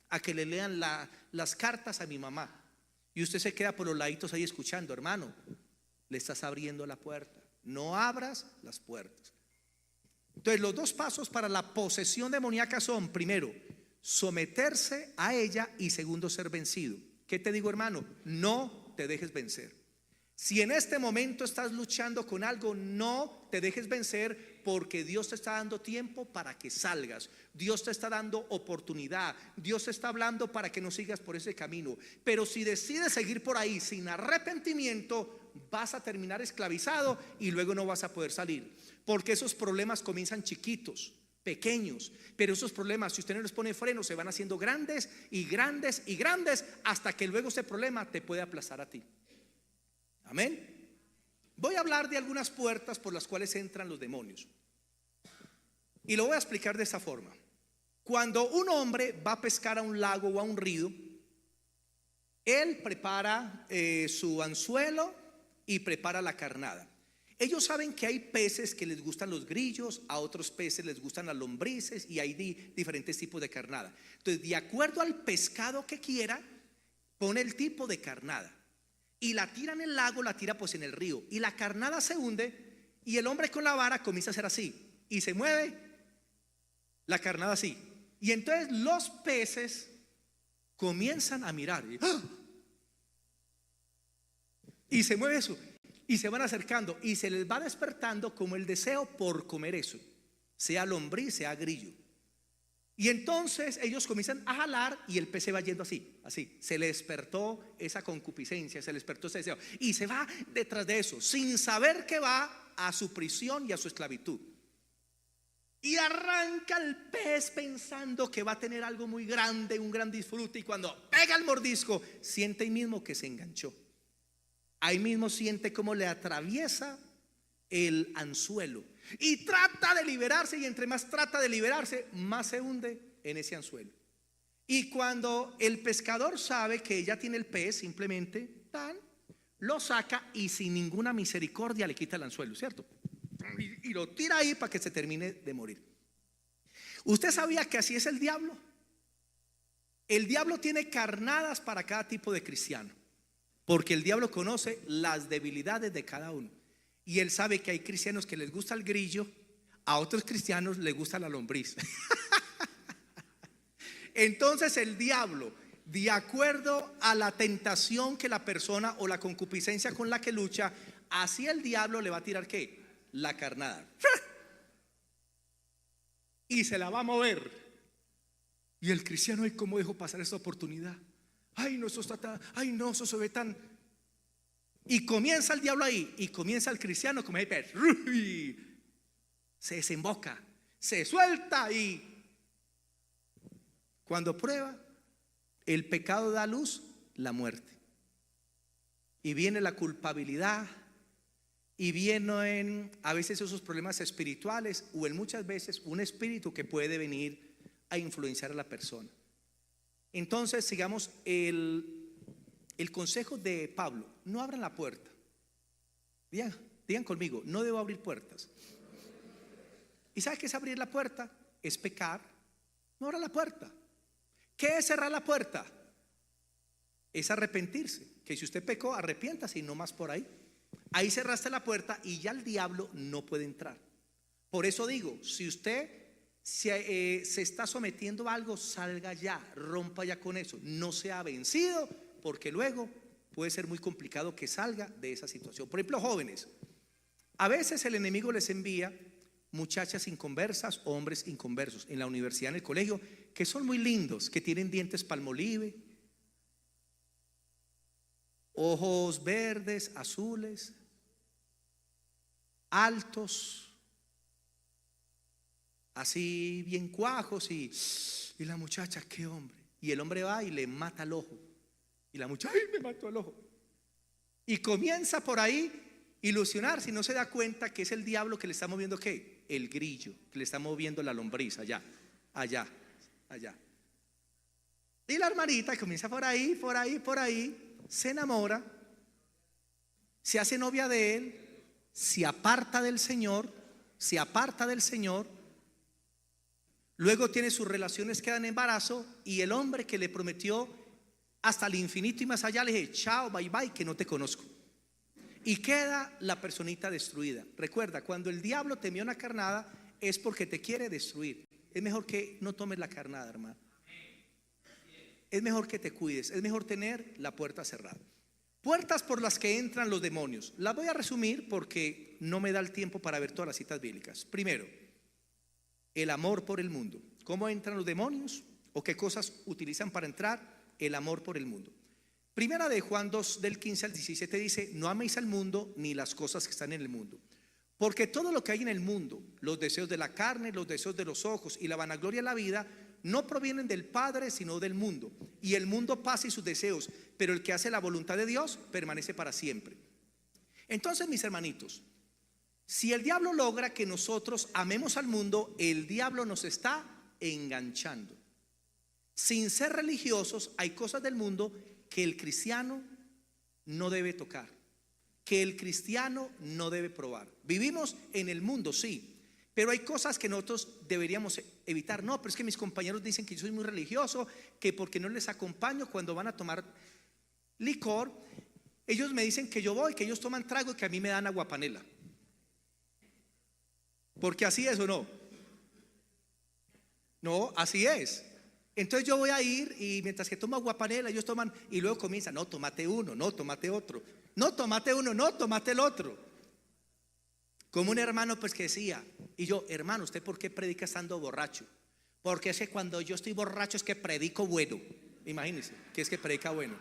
S1: a que le lean las cartas a mi mamá. Y usted se queda por los laditos ahí escuchando. Hermano, le estás abriendo la puerta. No abras las puertas. Entonces los dos pasos para la posesión demoníaca son: primero, someterse a ella y segundo, ser vencido. ¿Qué te digo, hermano? No te dejes vencer. Si en este momento estás luchando con algo, no te dejes vencer, porque Dios te está dando tiempo para que salgas. Dios te está dando oportunidad. Dios te está hablando para que no sigas por ese camino. Pero si decides seguir por ahí sin arrepentimiento, vas a terminar esclavizado y luego no vas a poder salir. Porque esos problemas comienzan chiquitos, pequeños, pero esos problemas, si usted no les pone freno, se van haciendo grandes y grandes y grandes, hasta que luego ese problema te puede aplastar a ti. Amén. Voy a hablar de algunas puertas por las cuales entran los demonios, y lo voy a explicar de esta forma. Cuando un hombre va a pescar a un lago o a un río, él prepara su anzuelo y prepara la carnada. Ellos saben que hay peces que les gustan los grillos, a otros peces les gustan las lombrices, y hay diferentes tipos de carnada. Entonces, de acuerdo al pescado que quiera, pone el tipo de carnada y la tira en el lago, la tira pues en el río, y la carnada se hunde, y el hombre con la vara comienza a hacer así y se mueve la carnada así, y entonces los peces comienzan a mirar y se mueve eso, y se van acercando, y se les va despertando como el deseo por comer eso, sea lombriz, sea grillo. Y entonces ellos comienzan a jalar, y el pez se va yendo así, así. Se le despertó esa concupiscencia, se le despertó ese deseo, y se va detrás de eso, sin saber que va a su prisión y a su esclavitud. Y arranca el pez pensando que va a tener algo muy grande, un gran disfrute, y cuando pega el mordisco, siente ahí mismo que se enganchó. Ahí mismo siente cómo le atraviesa el anzuelo, y trata de liberarse, y entre más trata de liberarse, más se hunde en ese anzuelo. Y cuando el pescador sabe que ya tiene el pez, simplemente lo saca y sin ninguna misericordia le quita el anzuelo, ¿cierto? Y lo tira ahí para que se termine de morir. ¿Usted sabía que así es el diablo? El diablo tiene carnadas para cada tipo de cristiano, porque el diablo conoce las debilidades de cada uno. Y él sabe que hay cristianos que les gusta el grillo, a otros cristianos les gusta la lombriz. Entonces el diablo, de acuerdo a la tentación que la persona o la concupiscencia con la que lucha, así el diablo le va a tirar ¿qué? La carnada. Y se la va a mover. Y el cristiano, ay, ¿cómo dejó pasar esta oportunidad? Ay, no, eso está tan, ay, no, eso se ve tan. Y comienza el diablo ahí, y comienza el cristiano como el pez, se desemboca, se suelta, y cuando prueba, el pecado da a luz la muerte, y viene la culpabilidad, y vienen a veces esos problemas espirituales, o en muchas veces un espíritu que puede venir a influenciar a la persona. Entonces sigamos el consejo de Pablo: no abran la puerta. Digan conmigo, no debo abrir puertas. ¿Y sabe qué es abrir la puerta? Es pecar. No abra la puerta. ¿Qué es cerrar la puerta? Es arrepentirse. Que si usted pecó, arrepiéntase y no más por ahí. Ahí cerraste la puerta y ya el diablo no puede entrar. Por eso digo, si usted se está sometiendo a algo, salga ya, rompa ya con eso, no sea vencido, porque luego puede ser muy complicado que salga de esa situación. Por ejemplo, jóvenes, a veces el enemigo les envía muchachas inconversas o hombres inconversos en la universidad, en el colegio, que son muy lindos, que tienen dientes palmolive, ojos verdes, azules, altos, así bien cuajos, y la muchacha, qué hombre. Y el hombre va y le mata el ojo, y la muchacha, ay, me mató el ojo. Y comienza por ahí ilusionarse, y no se da cuenta que es el diablo que le está moviendo ¿qué? El grillo, que le está moviendo la lombriz allá, allá, allá. Y la hermanita comienza por ahí, por ahí, por ahí, se enamora, se hace novia de él, se aparta del Señor, se aparta del Señor. Luego tiene sus relaciones, quedan en embarazo, y el hombre que le prometió hasta el infinito y más allá le dice: chao, bye bye, que no te conozco. Y queda la personita destruida. Recuerda, cuando el diablo te envía una carnada es porque te quiere destruir. Es mejor que no tomes la carnada, hermano. es mejor que te cuides, es mejor tener la puerta cerrada. Puertas por las que entran los demonios. Las voy a resumir porque no me da el tiempo para ver todas las citas bíblicas. Primero, el amor por el mundo. ¿Cómo entran los demonios? ¿O qué cosas utilizan para entrar? El amor por el mundo. Primera de Juan 2, del 15 al 17 dice: no améis al mundo ni las cosas que están en el mundo. Porque todo lo que hay en el mundo, los deseos de la carne, los deseos de los ojos y la vanagloria de la vida, no provienen del Padre, sino del mundo. Y el mundo pasa y sus deseos, pero el que hace la voluntad de Dios permanece para siempre. Entonces, mis hermanitos, si el diablo logra que nosotros amemos al mundo, el diablo nos está enganchando. Sin ser religiosos, hay cosas del mundo que el cristiano no debe tocar, que el cristiano no debe probar. Vivimos en el mundo, sí, pero hay cosas que nosotros deberíamos evitar. No, pero es que mis compañeros dicen que yo soy muy religioso, que porque no les acompaño cuando van a tomar licor, ellos me dicen que yo voy, que ellos toman trago y que a mí me dan aguapanela. Porque así es, ¿o no? No, así es. Entonces yo voy a ir y mientras que tomo aguapanela ellos toman, y luego comienzan: no, tómate uno, no, tómate otro, no, tómate uno, no, tómate el otro. Como un hermano pues que decía, y yo: hermano, ¿usted por qué predica estando borracho? Porque es que cuando yo estoy borracho es que predico bueno. Imagínense, que es que predica bueno.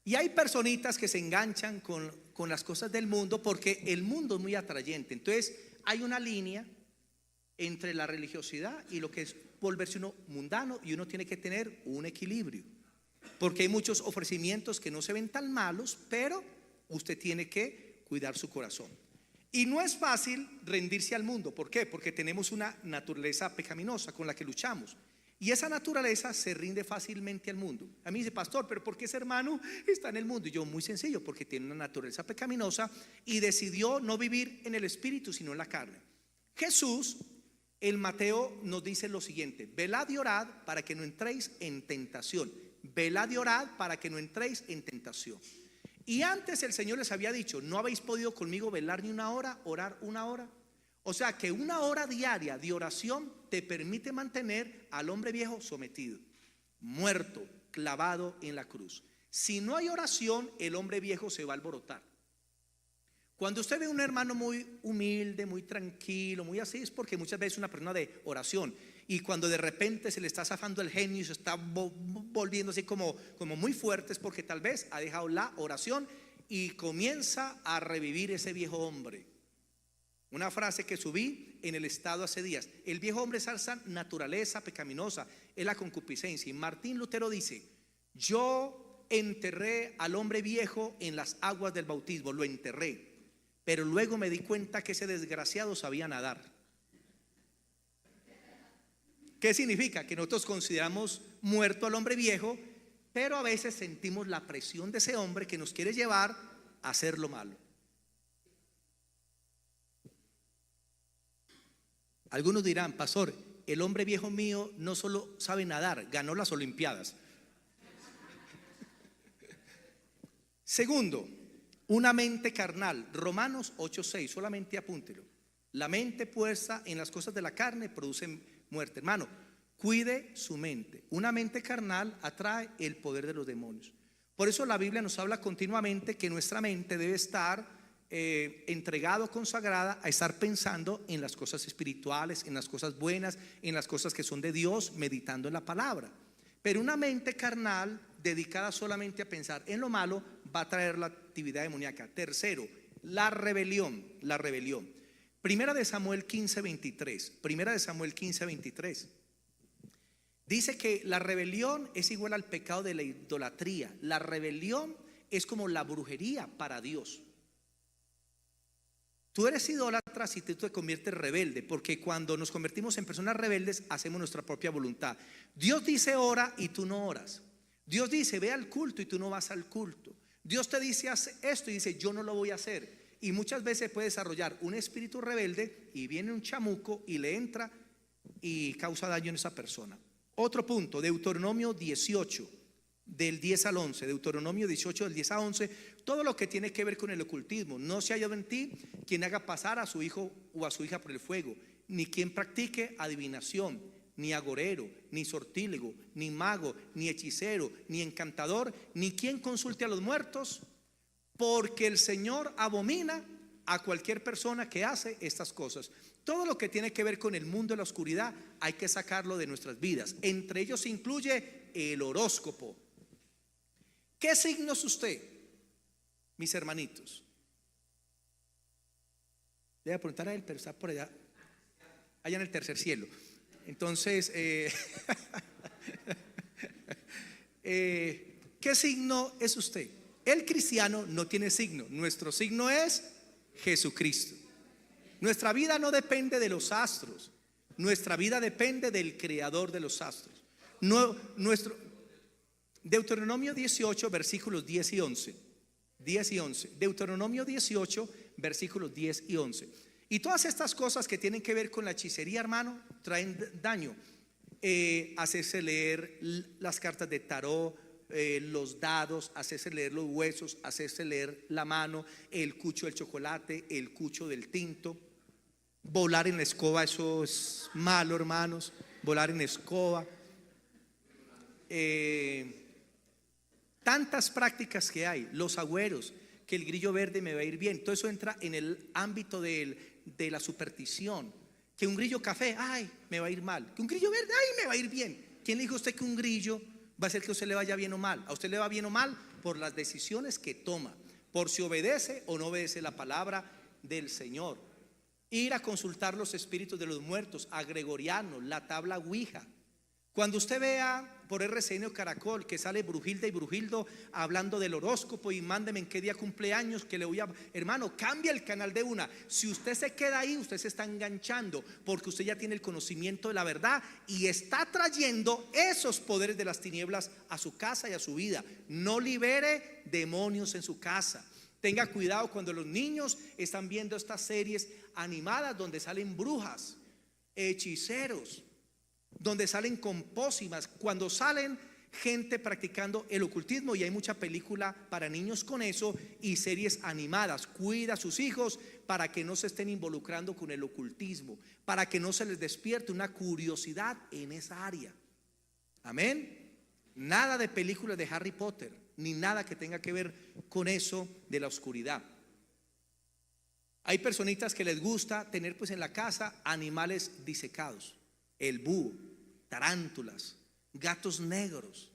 S1: Y hay personitas que se enganchan con las cosas del mundo porque el mundo es muy atrayente. Entonces hay una línea entre la religiosidad y lo que es volverse uno mundano, y uno tiene que tener un equilibrio, porque hay muchos ofrecimientos que no se ven tan malos, pero usted tiene que cuidar su corazón. Y no es fácil rendirse al mundo. ¿Por qué? Porque tenemos una naturaleza pecaminosa con la que luchamos, y esa naturaleza se rinde fácilmente al mundo. A mí dice: pastor, pero ¿por qué ese hermano está en el mundo? Y yo: muy sencillo, porque tiene una naturaleza pecaminosa y decidió no vivir en el espíritu sino en la carne. Jesús, el Mateo, nos dice lo siguiente: velad y orad para que no entréis en tentación. Velad y orad para que no entréis en tentación. Y antes el Señor les había dicho: ¿no habéis podido conmigo velar ni una hora, orar una hora? O sea que una hora diaria de oración te permite mantener al hombre viejo sometido, muerto, clavado en la cruz. Si no hay oración, el hombre viejo se va a alborotar. Cuando usted ve a un hermano muy humilde, muy tranquilo, muy así, es porque muchas veces es una persona de oración. Y cuando de repente se le está zafando el genio y se está volviendo así como muy fuerte, es porque tal vez ha dejado la oración y comienza a revivir ese viejo hombre. Una frase que subí en el estado hace días: el viejo hombre es esa naturaleza pecaminosa, es la concupiscencia. Y Martín Lutero dice: yo enterré al hombre viejo en las aguas del bautismo, lo enterré, pero luego me di cuenta que ese desgraciado sabía nadar. ¿Qué significa? Que nosotros consideramos muerto al hombre viejo, pero a veces sentimos la presión de ese hombre que nos quiere llevar a hacer lo malo. Algunos dirán: pastor, el hombre viejo mío no solo sabe nadar, ganó las Olimpiadas. Segundo, una mente carnal. Romanos 8:6, solamente apúntelo. La mente puesta en las cosas de la carne produce muerte. Hermano, cuide su mente. Una mente carnal atrae el poder de los demonios. Por eso la Biblia nos habla continuamente que nuestra mente debe estar entregado, consagrada a estar pensando en las cosas espirituales, en las cosas buenas, en las cosas que son de Dios, meditando en la palabra. Pero una mente carnal dedicada solamente a pensar en lo malo va a traer la actividad demoníaca. Tercero, la rebelión. La rebelión. Primera de Samuel 15:23. Primera de Samuel 15:23. Dice que la rebelión es igual al pecado de la idolatría. La rebelión es como la brujería para Dios. Tú eres idólatra si tú te conviertes rebelde, porque cuando nos convertimos en personas rebeldes hacemos nuestra propia voluntad. Dios dice ora y tú no oras. Dios dice ve al culto y tú no vas al culto. Dios te dice haz esto y dice yo no lo voy a hacer. Y muchas veces puede desarrollar un espíritu rebelde y viene un chamuco y le entra y causa daño en esa persona. Otro punto, Deuteronomio 18, del 10 al 11. Deuteronomio 18, del 10 a 11. Todo lo que tiene que ver con el ocultismo. No se haya en ti quien haga pasar a su hijo o a su hija por el fuego, ni quien practique adivinación, ni agorero, ni sortílego, ni mago, ni hechicero, ni encantador, ni quien consulte a los muertos, porque el Señor abomina a cualquier persona que hace estas cosas. Todo lo que tiene que ver con el mundo de la oscuridad hay que sacarlo de nuestras vidas. Entre ellos se incluye el horóscopo. ¿Qué signo es usted, mis hermanitos? Le voy a preguntar a él, pero está por allá en el tercer cielo. Entonces, ¿qué signo es usted? El cristiano no tiene signo. Nuestro signo es Jesucristo. Nuestra vida no depende de los astros. Nuestra vida depende del creador de los astros. Deuteronomio 18, versículos 10 y 11. 10 y 11. Deuteronomio 18, versículos 10 y 11. Y todas estas cosas que tienen que ver con la hechicería, hermano, traen daño. Hacerse leer las cartas de tarot, los dados, hacerse leer los huesos, hacerse leer la mano, el cucho del chocolate, el cucho del tinto. Volar en la escoba, eso es malo, hermanos. Volar en escoba. Tantas prácticas que hay, los agüeros, que el grillo verde me va a ir bien. Todo eso entra en el ámbito de la superstición. Que un grillo café, ay, me va a ir mal. Que un grillo verde, ay, me va a ir bien. ¿Quién le dijo a usted que un grillo va a hacer que a usted le vaya bien o mal? A usted le va bien o mal por las decisiones que toma, por si obedece o no obedece la palabra del Señor. Ir a consultar los espíritus de los muertos, a Gregoriano, la tabla Ouija. Cuando usted vea por RCN o Caracol que sale Brujilda y Brujildo hablando del horóscopo y mándeme en qué día cumpleaños que le voy a... Hermano, cambia el canal de una. Si usted se queda ahí, usted se está enganchando, porque usted ya tiene el conocimiento de la verdad y está trayendo esos poderes de las tinieblas a su casa y a su vida. No libere demonios en su casa. Tenga cuidado cuando los niños están viendo estas series animadas donde salen brujas, hechiceros, donde salen con pócimas, cuando salen gente practicando el ocultismo, y hay mucha película para niños con eso y series animadas. Cuida a sus hijos para que no se estén involucrando con el ocultismo, para que no se les despierte una curiosidad en esa área. Amén. Nada de películas de Harry Potter, ni nada que tenga que ver con eso de la oscuridad. Hay personitas que les gusta tener pues en la casa animales disecados, el búho, tarántulas, gatos negros.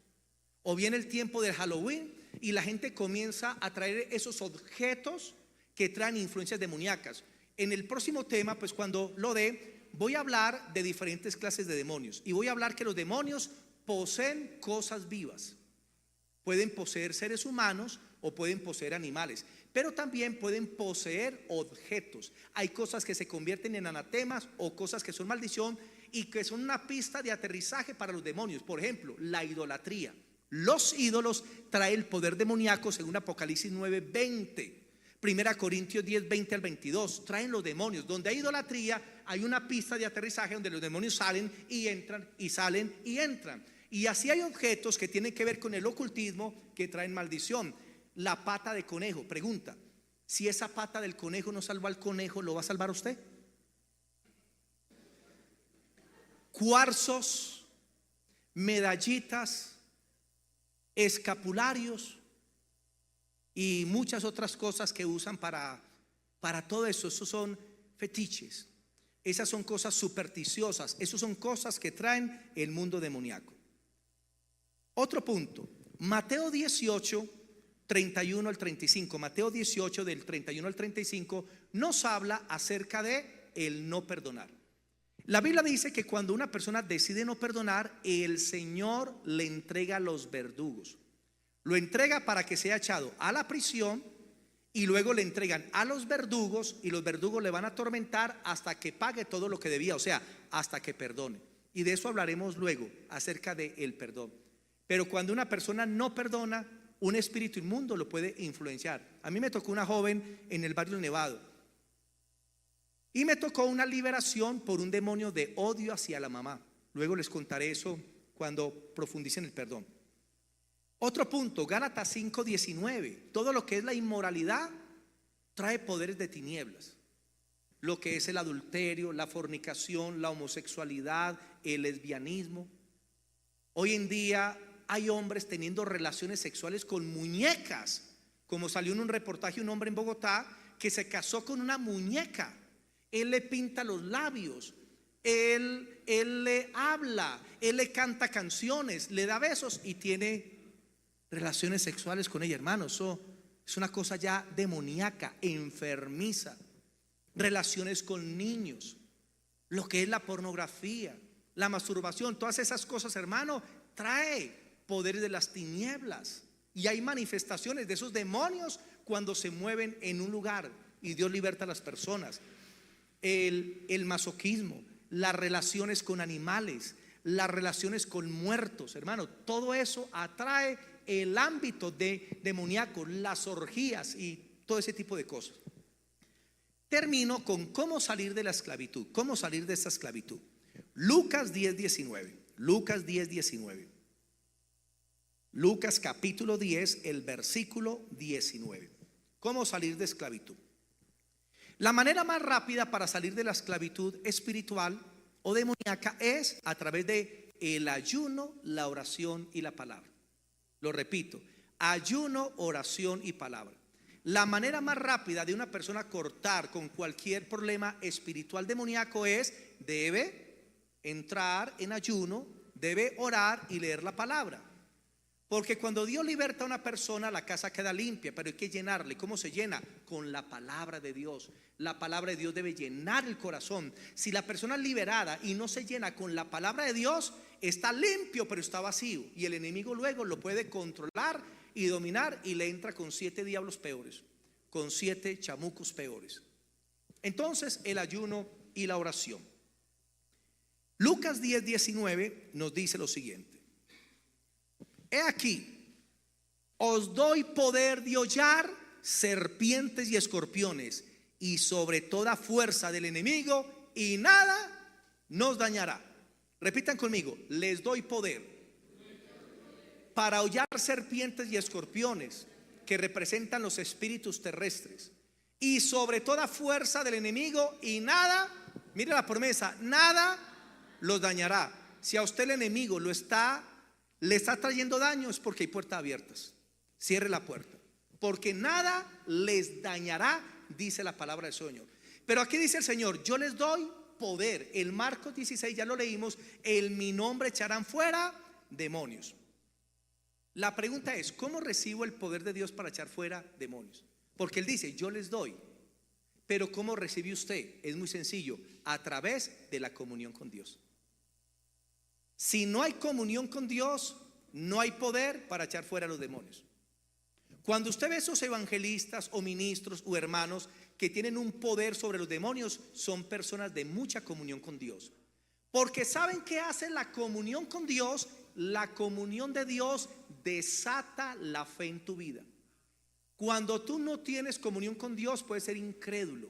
S1: O viene el tiempo del Halloween y la gente comienza a traer esos objetos que traen influencias demoníacas. En el próximo tema, pues cuando lo dé, voy a hablar de diferentes clases de demonios. Y voy a hablar que los demonios poseen cosas vivas. Pueden poseer seres humanos o pueden poseer animales, pero también pueden poseer objetos. Hay cosas que se convierten en anatemas o cosas que son maldición y que son una pista de aterrizaje para los demonios. Por ejemplo, la idolatría. Los ídolos traen el poder demoníaco según Apocalipsis 9:20. 1 Corintios 10:20 al 22. Traen los demonios. Donde hay idolatría hay una pista de aterrizaje donde los demonios salen y entran y salen y entran. Y así hay objetos que tienen que ver con el ocultismo que traen maldición. La pata de conejo. Pregunta: si esa pata del conejo no salvó al conejo, ¿lo va a salvar usted? Cuarzos, medallitas, escapularios y muchas otras cosas que usan para todo eso. Esos son fetiches. Esas son cosas supersticiosas. Esas son cosas que traen el mundo demoníaco. Otro punto, Mateo 18, 31 al 35. Mateo 18 del 31 al 35 nos habla acerca de el no perdonar. La Biblia dice que cuando una persona decide no perdonar, el Señor le entrega a los verdugos. Lo entrega para que sea echado a la prisión y luego le entregan a los verdugos y los verdugos le van a atormentar hasta que pague todo lo que debía, o sea, hasta que perdone. Y de eso hablaremos luego, acerca del perdón. Pero cuando una persona no perdona, un espíritu inmundo lo puede influenciar. A mí me tocó una joven en el barrio Nevado y me tocó una liberación por un demonio de odio hacia la mamá. Luego les contaré eso cuando profundicen el perdón. Otro punto, Gálatas 5:19. Todo lo que es la inmoralidad trae poderes de tinieblas. lo que es el adulterio, la fornicación, la homosexualidad, el lesbianismo. Hoy en día hay hombres teniendo relaciones sexuales con muñecas, como salió en un reportaje un hombre en Bogotá que se casó con una muñeca. Él le pinta los labios, él le habla, él le canta canciones, le da besos y tiene relaciones sexuales con ella. Hermano, eso es una cosa ya demoníaca, enfermiza. Relaciones con niños, lo que es la pornografía, la masturbación, todas esas cosas, hermano, trae poderes de las tinieblas. Y hay manifestaciones de esos demonios cuando se mueven en un lugar, y Dios liberta a las personas. El masoquismo, las relaciones con animales, las relaciones con muertos, hermano, todo eso atrae el ámbito de demoníaco, las orgías y todo ese tipo de cosas. Termino con cómo salir de la esclavitud, cómo salir de esta esclavitud. Lucas 10:19. Lucas 10:19. Lucas capítulo 10, el versículo 19. ¿Cómo salir de esclavitud? La manera más rápida para salir de la esclavitud espiritual o demoníaca es a través de el ayuno, la oración y la palabra. Lo repito, ayuno, oración y palabra. La manera más rápida de una persona cortar con cualquier problema espiritual demoníaco es: debe entrar en ayuno, debe orar y leer la palabra. Porque cuando Dios liberta a una persona, la casa queda limpia, pero hay que llenarle. ¿Cómo se llena? Con la palabra de Dios. La palabra de Dios debe llenar el corazón. Si la persona es liberada y no se llena con la palabra de Dios, está limpio pero está vacío, y el enemigo luego lo puede controlar y dominar, y le entra con 7 diablos peores, con 7 chamucos peores. Entonces, el ayuno y la oración. Lucas 10:19 nos dice lo siguiente: he aquí, os doy poder de hollar serpientes y escorpiones, y sobre toda fuerza del enemigo, y nada nos dañará. Repitan conmigo: les doy poder para hollar serpientes y escorpiones, que representan los espíritus terrestres, y sobre toda fuerza del enemigo, y nada, mire la promesa, nada los dañará. Si a usted el enemigo le está trayendo daño, es porque hay puertas abiertas. Cierre la puerta, porque nada les dañará, dice la palabra del Señor. Pero aquí dice el Señor: yo les doy poder. El Marcos 16 ya lo leímos: en mi nombre echarán fuera demonios. La pregunta es: ¿cómo recibo el poder de Dios para echar fuera demonios? Porque Él dice: yo les doy. Pero ¿cómo recibe usted? Es muy sencillo: a través de la comunión con Dios. Si no hay comunión con Dios, no hay poder para echar fuera los demonios. Cuando usted ve esos evangelistas o ministros o hermanos que tienen un poder sobre los demonios, son personas de mucha comunión con Dios. Porque ¿saben qué hace la comunión con Dios? La comunión de Dios desata la fe en tu vida. Cuando tú no tienes comunión con Dios, puedes ser incrédulo,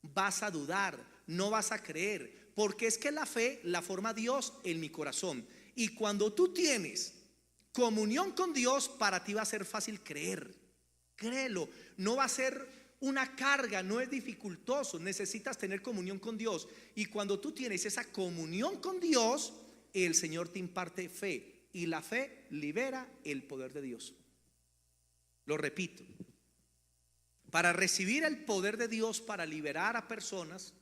S1: vas a dudar, no vas a creer. Porque es que la fe la forma Dios en mi corazón. Y cuando tú tienes comunión con Dios, para ti va a ser fácil creer. Créelo, no va a ser una carga, no es dificultoso. Necesitas tener comunión con Dios. Y cuando tú tienes esa comunión con Dios, el Señor te imparte fe. Y la fe libera el poder de Dios. Lo repito: para recibir el poder de Dios, para liberar a personas,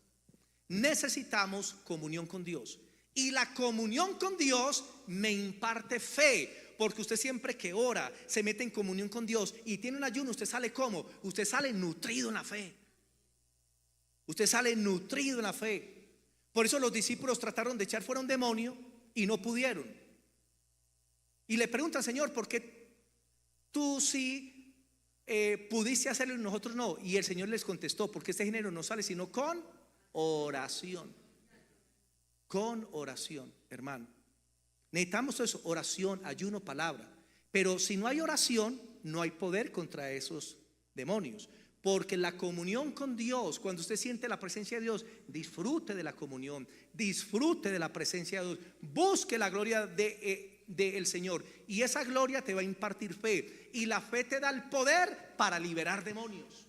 S1: necesitamos comunión con Dios. Y la comunión con Dios me imparte fe. Porque usted siempre que ora, se mete en comunión con Dios y tiene un ayuno, usted sale ¿cómo? Usted sale nutrido en la fe. Usted sale nutrido en la fe. Por eso los discípulos trataron de echar fuera un demonio y no pudieron. Y le preguntan: Señor, ¿por qué tú sí pudiste hacerlo y nosotros no? Y el Señor les contestó: porque este género no sale sino con oración. Con oración, hermano. Necesitamos eso: oración, ayuno, palabra. Pero si no hay oración, no hay poder contra esos demonios. Porque la comunión con Dios, cuando usted siente la presencia de Dios, disfrute de la comunión, disfrute de la presencia de Dios, busque la gloria del Señor, y esa gloria te va a impartir fe, y la fe te da el poder para liberar demonios.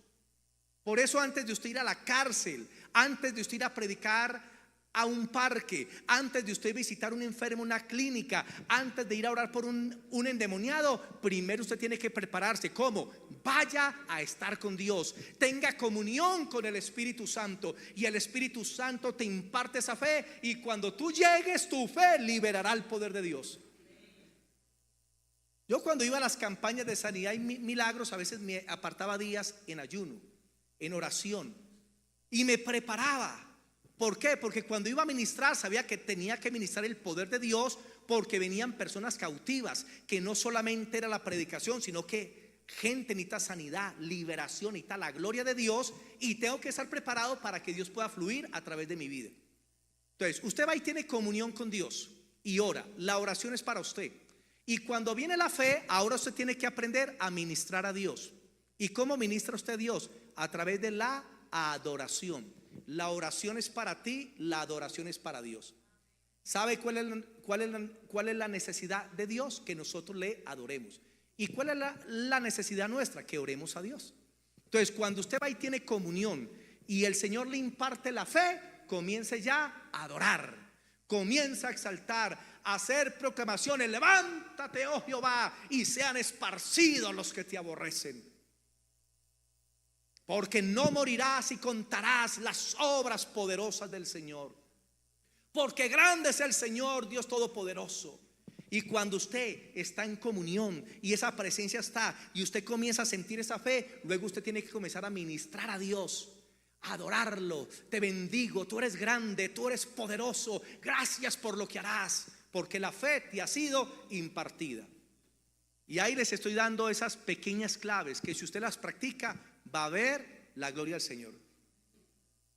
S1: Por eso antes de usted ir a la cárcel, antes de usted ir a predicar a un parque, antes de usted visitar un enfermo en una clínica, antes de ir a orar por un endemoniado, primero usted tiene que prepararse. ¿Cómo? Vaya a estar con Dios, tenga comunión con el Espíritu Santo, y el Espíritu Santo te imparte esa fe, y cuando tú llegues, tu fe liberará el poder de Dios. Yo cuando iba a las campañas de sanidad y milagros, a veces me apartaba días en ayuno, en oración, y me preparaba. ¿Por qué? Porque cuando iba a ministrar sabía que tenía que ministrar el poder de Dios, porque venían personas cautivas, que no solamente era la predicación, sino que gente necesita sanidad, liberación, necesita la gloria de Dios, y tengo que estar preparado para que Dios pueda fluir a través de mi vida. Entonces, usted va y tiene comunión con Dios y ora. La oración es para usted. Y cuando viene la fe, ahora usted tiene que aprender a ministrar a Dios. ¿Y cómo ministra usted a Dios? A través de la adoración. La oración es para ti, la adoración es para Dios. ¿Sabe cuál es la necesidad de Dios? Que nosotros le adoremos. ¿Y cuál es la necesidad nuestra? Que oremos a Dios. Entonces, cuando usted va y tiene comunión y el Señor le imparte la fe, comience ya a adorar, comienza a exaltar, a hacer proclamaciones. Levántate, oh Jehová, y sean esparcidos los que te aborrecen. Porque no morirás y contarás las obras poderosas del Señor. Porque grande es el Señor, Dios Todopoderoso. Y cuando usted está en comunión y esa presencia está, y usted comienza a sentir esa fe, luego usted tiene que comenzar a ministrar a Dios, a adorarlo. Te bendigo, tú eres grande, tú eres poderoso. Gracias por lo que harás, porque la fe te ha sido impartida. Y ahí les estoy dando esas pequeñas claves que si usted las practica, va a ver la gloria del Señor.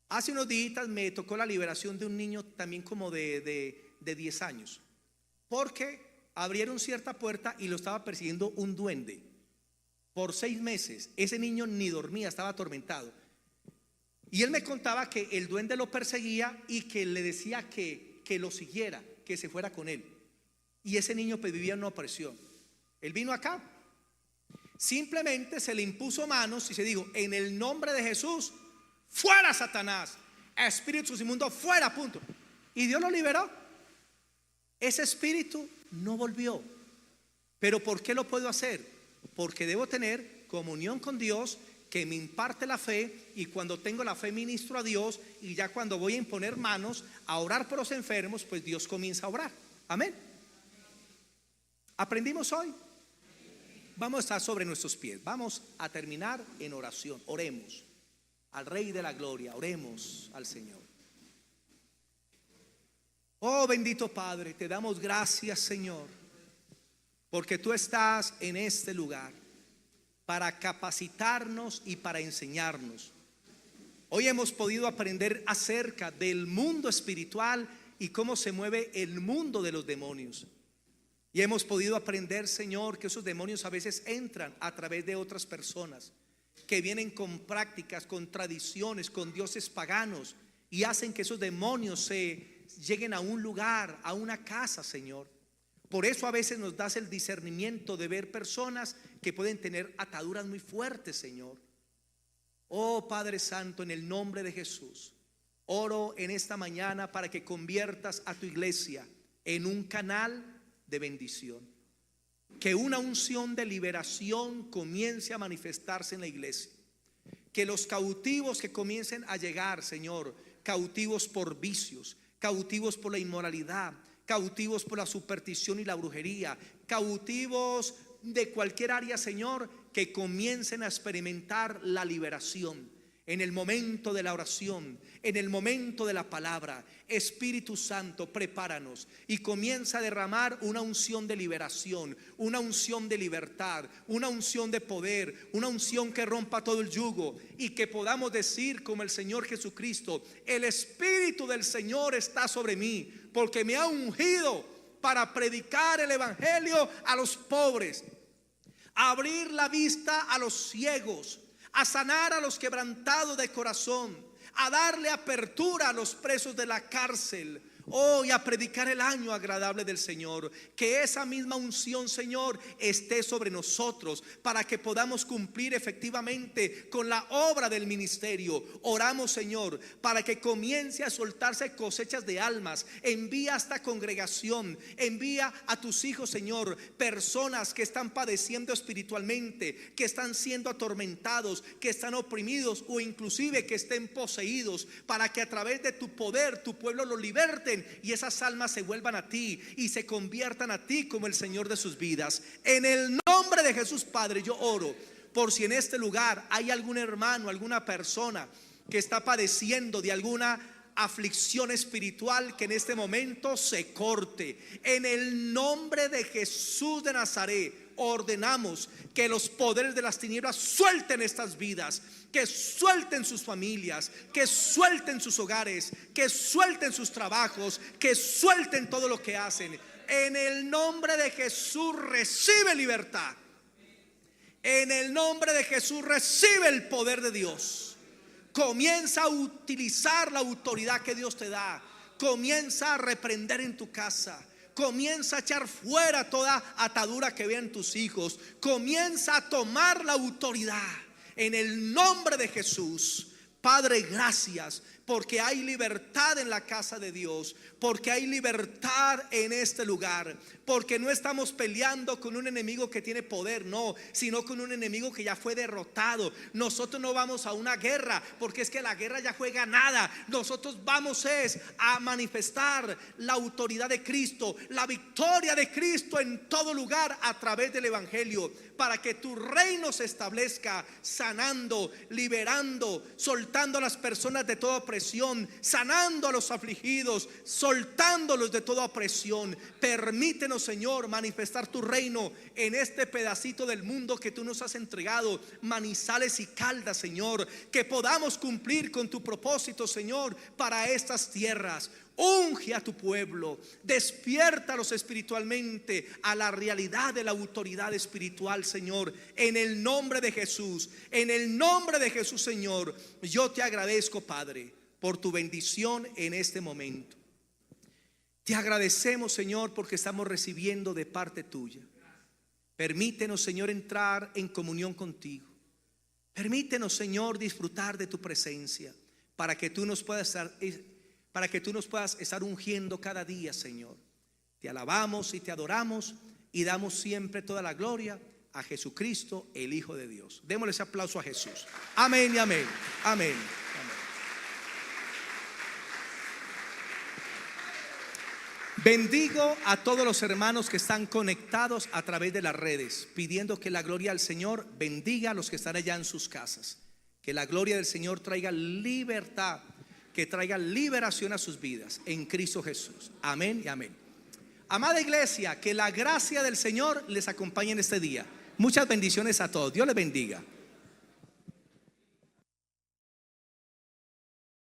S1: Hace unos días me tocó la liberación de un niño también como de 10 años, porque abrieron cierta puerta y lo estaba persiguiendo un duende por 6 meses. Ese niño ni dormía, estaba atormentado. Y él me contaba que el duende lo perseguía y que le decía que lo siguiera, que se fuera con él. Y ese niño pues vivía en una opresión. Él vino acá. Simplemente se le impuso manos y se dijo: en el nombre de Jesús, fuera Satanás, espíritus inmundos, fuera, punto. Y Dios lo liberó. Ese espíritu no volvió. ¿Pero por qué lo puedo hacer? Porque debo tener comunión con Dios, que me imparte la fe, y cuando tengo la fe ministro a Dios, y ya cuando voy a imponer manos a orar por los enfermos, pues Dios comienza a obrar. Amén. ¿Aprendimos hoy? Vamos a estar sobre nuestros pies. Vamos a terminar en oración. Oremos al Rey de la Gloria. Oremos al Señor. Oh bendito Padre, te damos gracias, Señor, porque tú estás en este lugar para capacitarnos y para enseñarnos. Hoy hemos podido aprender acerca del mundo espiritual y cómo se mueve el mundo de los demonios. Y hemos podido aprender, Señor, que esos demonios a veces entran a través de otras personas que vienen con prácticas, con tradiciones, con dioses paganos, y hacen que esos demonios se lleguen a un lugar, a una casa, Señor. Por eso a veces nos das el discernimiento de ver personas que pueden tener ataduras muy fuertes, Señor. Oh Padre Santo, en el nombre de Jesús, oro en esta mañana para que conviertas a tu iglesia en un canal de bendición. Que una unción de liberación comience a manifestarse en la iglesia. Que los cautivos que comiencen a llegar, Señor, cautivos por vicios, cautivos por la inmoralidad, cautivos por la superstición y la brujería, cautivos de cualquier área, Señor, que comiencen a experimentar la liberación. En el momento de la oración, en el momento de la palabra, Espíritu Santo, prepáranos y comienza a derramar una unción de liberación, una unción de libertad, una unción de poder, una unción que rompa todo el yugo, y que podamos decir como el Señor Jesucristo: el Espíritu del Señor está sobre mí, porque me ha ungido para predicar el evangelio a los pobres, a abrir la vista a los ciegos, a sanar a los quebrantados de corazón, a darle apertura a los presos de la cárcel. Oh, y a predicar el año agradable del Señor. Que esa misma unción, Señor, esté sobre nosotros para que podamos cumplir efectivamente con la obra del ministerio. Oramos, Señor, para que comience a soltarse cosechas de almas. Envía a esta congregación, envía a tus hijos, Señor, personas que están padeciendo espiritualmente, que están siendo atormentados, que están oprimidos o inclusive que estén poseídos, para que a través de tu poder tu pueblo lo liberte y esas almas se vuelvan a ti y se conviertan a ti como el Señor de sus vidas. En el nombre de Jesús, Padre, yo oro por si en este lugar hay algún hermano, alguna persona que está padeciendo de alguna aflicción espiritual, que en este momento se corte. En el nombre de Jesús de Nazaret ordenamos que los poderes de las tinieblas suelten estas vidas, que suelten sus familias, que suelten sus hogares, que suelten sus trabajos, que suelten todo lo que hacen. En el nombre de Jesús recibe libertad. En el nombre de Jesús recibe el poder de Dios. Comienza a utilizar la autoridad que Dios te da. Comienza a reprender en tu casa. Comienza a echar fuera toda atadura que vean tus hijos. Comienza a tomar la autoridad en el nombre de Jesús. Padre, gracias porque hay libertad en la casa de Dios, porque hay libertad en este lugar, porque no estamos peleando con un enemigo que tiene poder, no, sino con un enemigo que ya fue derrotado. Nosotros no vamos a una guerra porque es que la guerra ya fue ganada. Nosotros vamos a manifestar la autoridad de Cristo, la victoria de Cristo en todo lugar a través del evangelio, para que tu reino se establezca, sanando, liberando, soltando a las personas de toda opresión, sanando a los afligidos, soltándolos de toda opresión. Permítenos, Señor, manifestar tu reino en este pedacito del mundo que tú nos has entregado, Manizales y Caldas, Señor, que podamos cumplir con tu propósito, Señor, para estas tierras. Unge a tu pueblo, despiértalos espiritualmente a la realidad de la autoridad espiritual, Señor, en el nombre de Jesús. En el nombre de Jesús, Señor, yo te agradezco, Padre, por tu bendición en este momento. Te agradecemos, Señor, porque estamos recibiendo de parte tuya. Permítenos, Señor, entrar en comunión contigo. Permítenos, Señor, disfrutar de tu presencia, para que tú nos puedas estar ungiendo cada día, Señor. Te alabamos y te adoramos y damos siempre toda la gloria a Jesucristo, el Hijo de Dios. Démosle ese aplauso a Jesús. Amén y amén. Amén. Bendigo a todos los hermanos que están conectados a través de las redes, pidiendo que la gloria del Señor bendiga a los que están allá en sus casas. Que la gloria del Señor traiga libertad, que traiga liberación a sus vidas en Cristo Jesús. Amén y amén. Amada iglesia, que la gracia del Señor les acompañe en este día. Muchas bendiciones a todos. Dios les bendiga.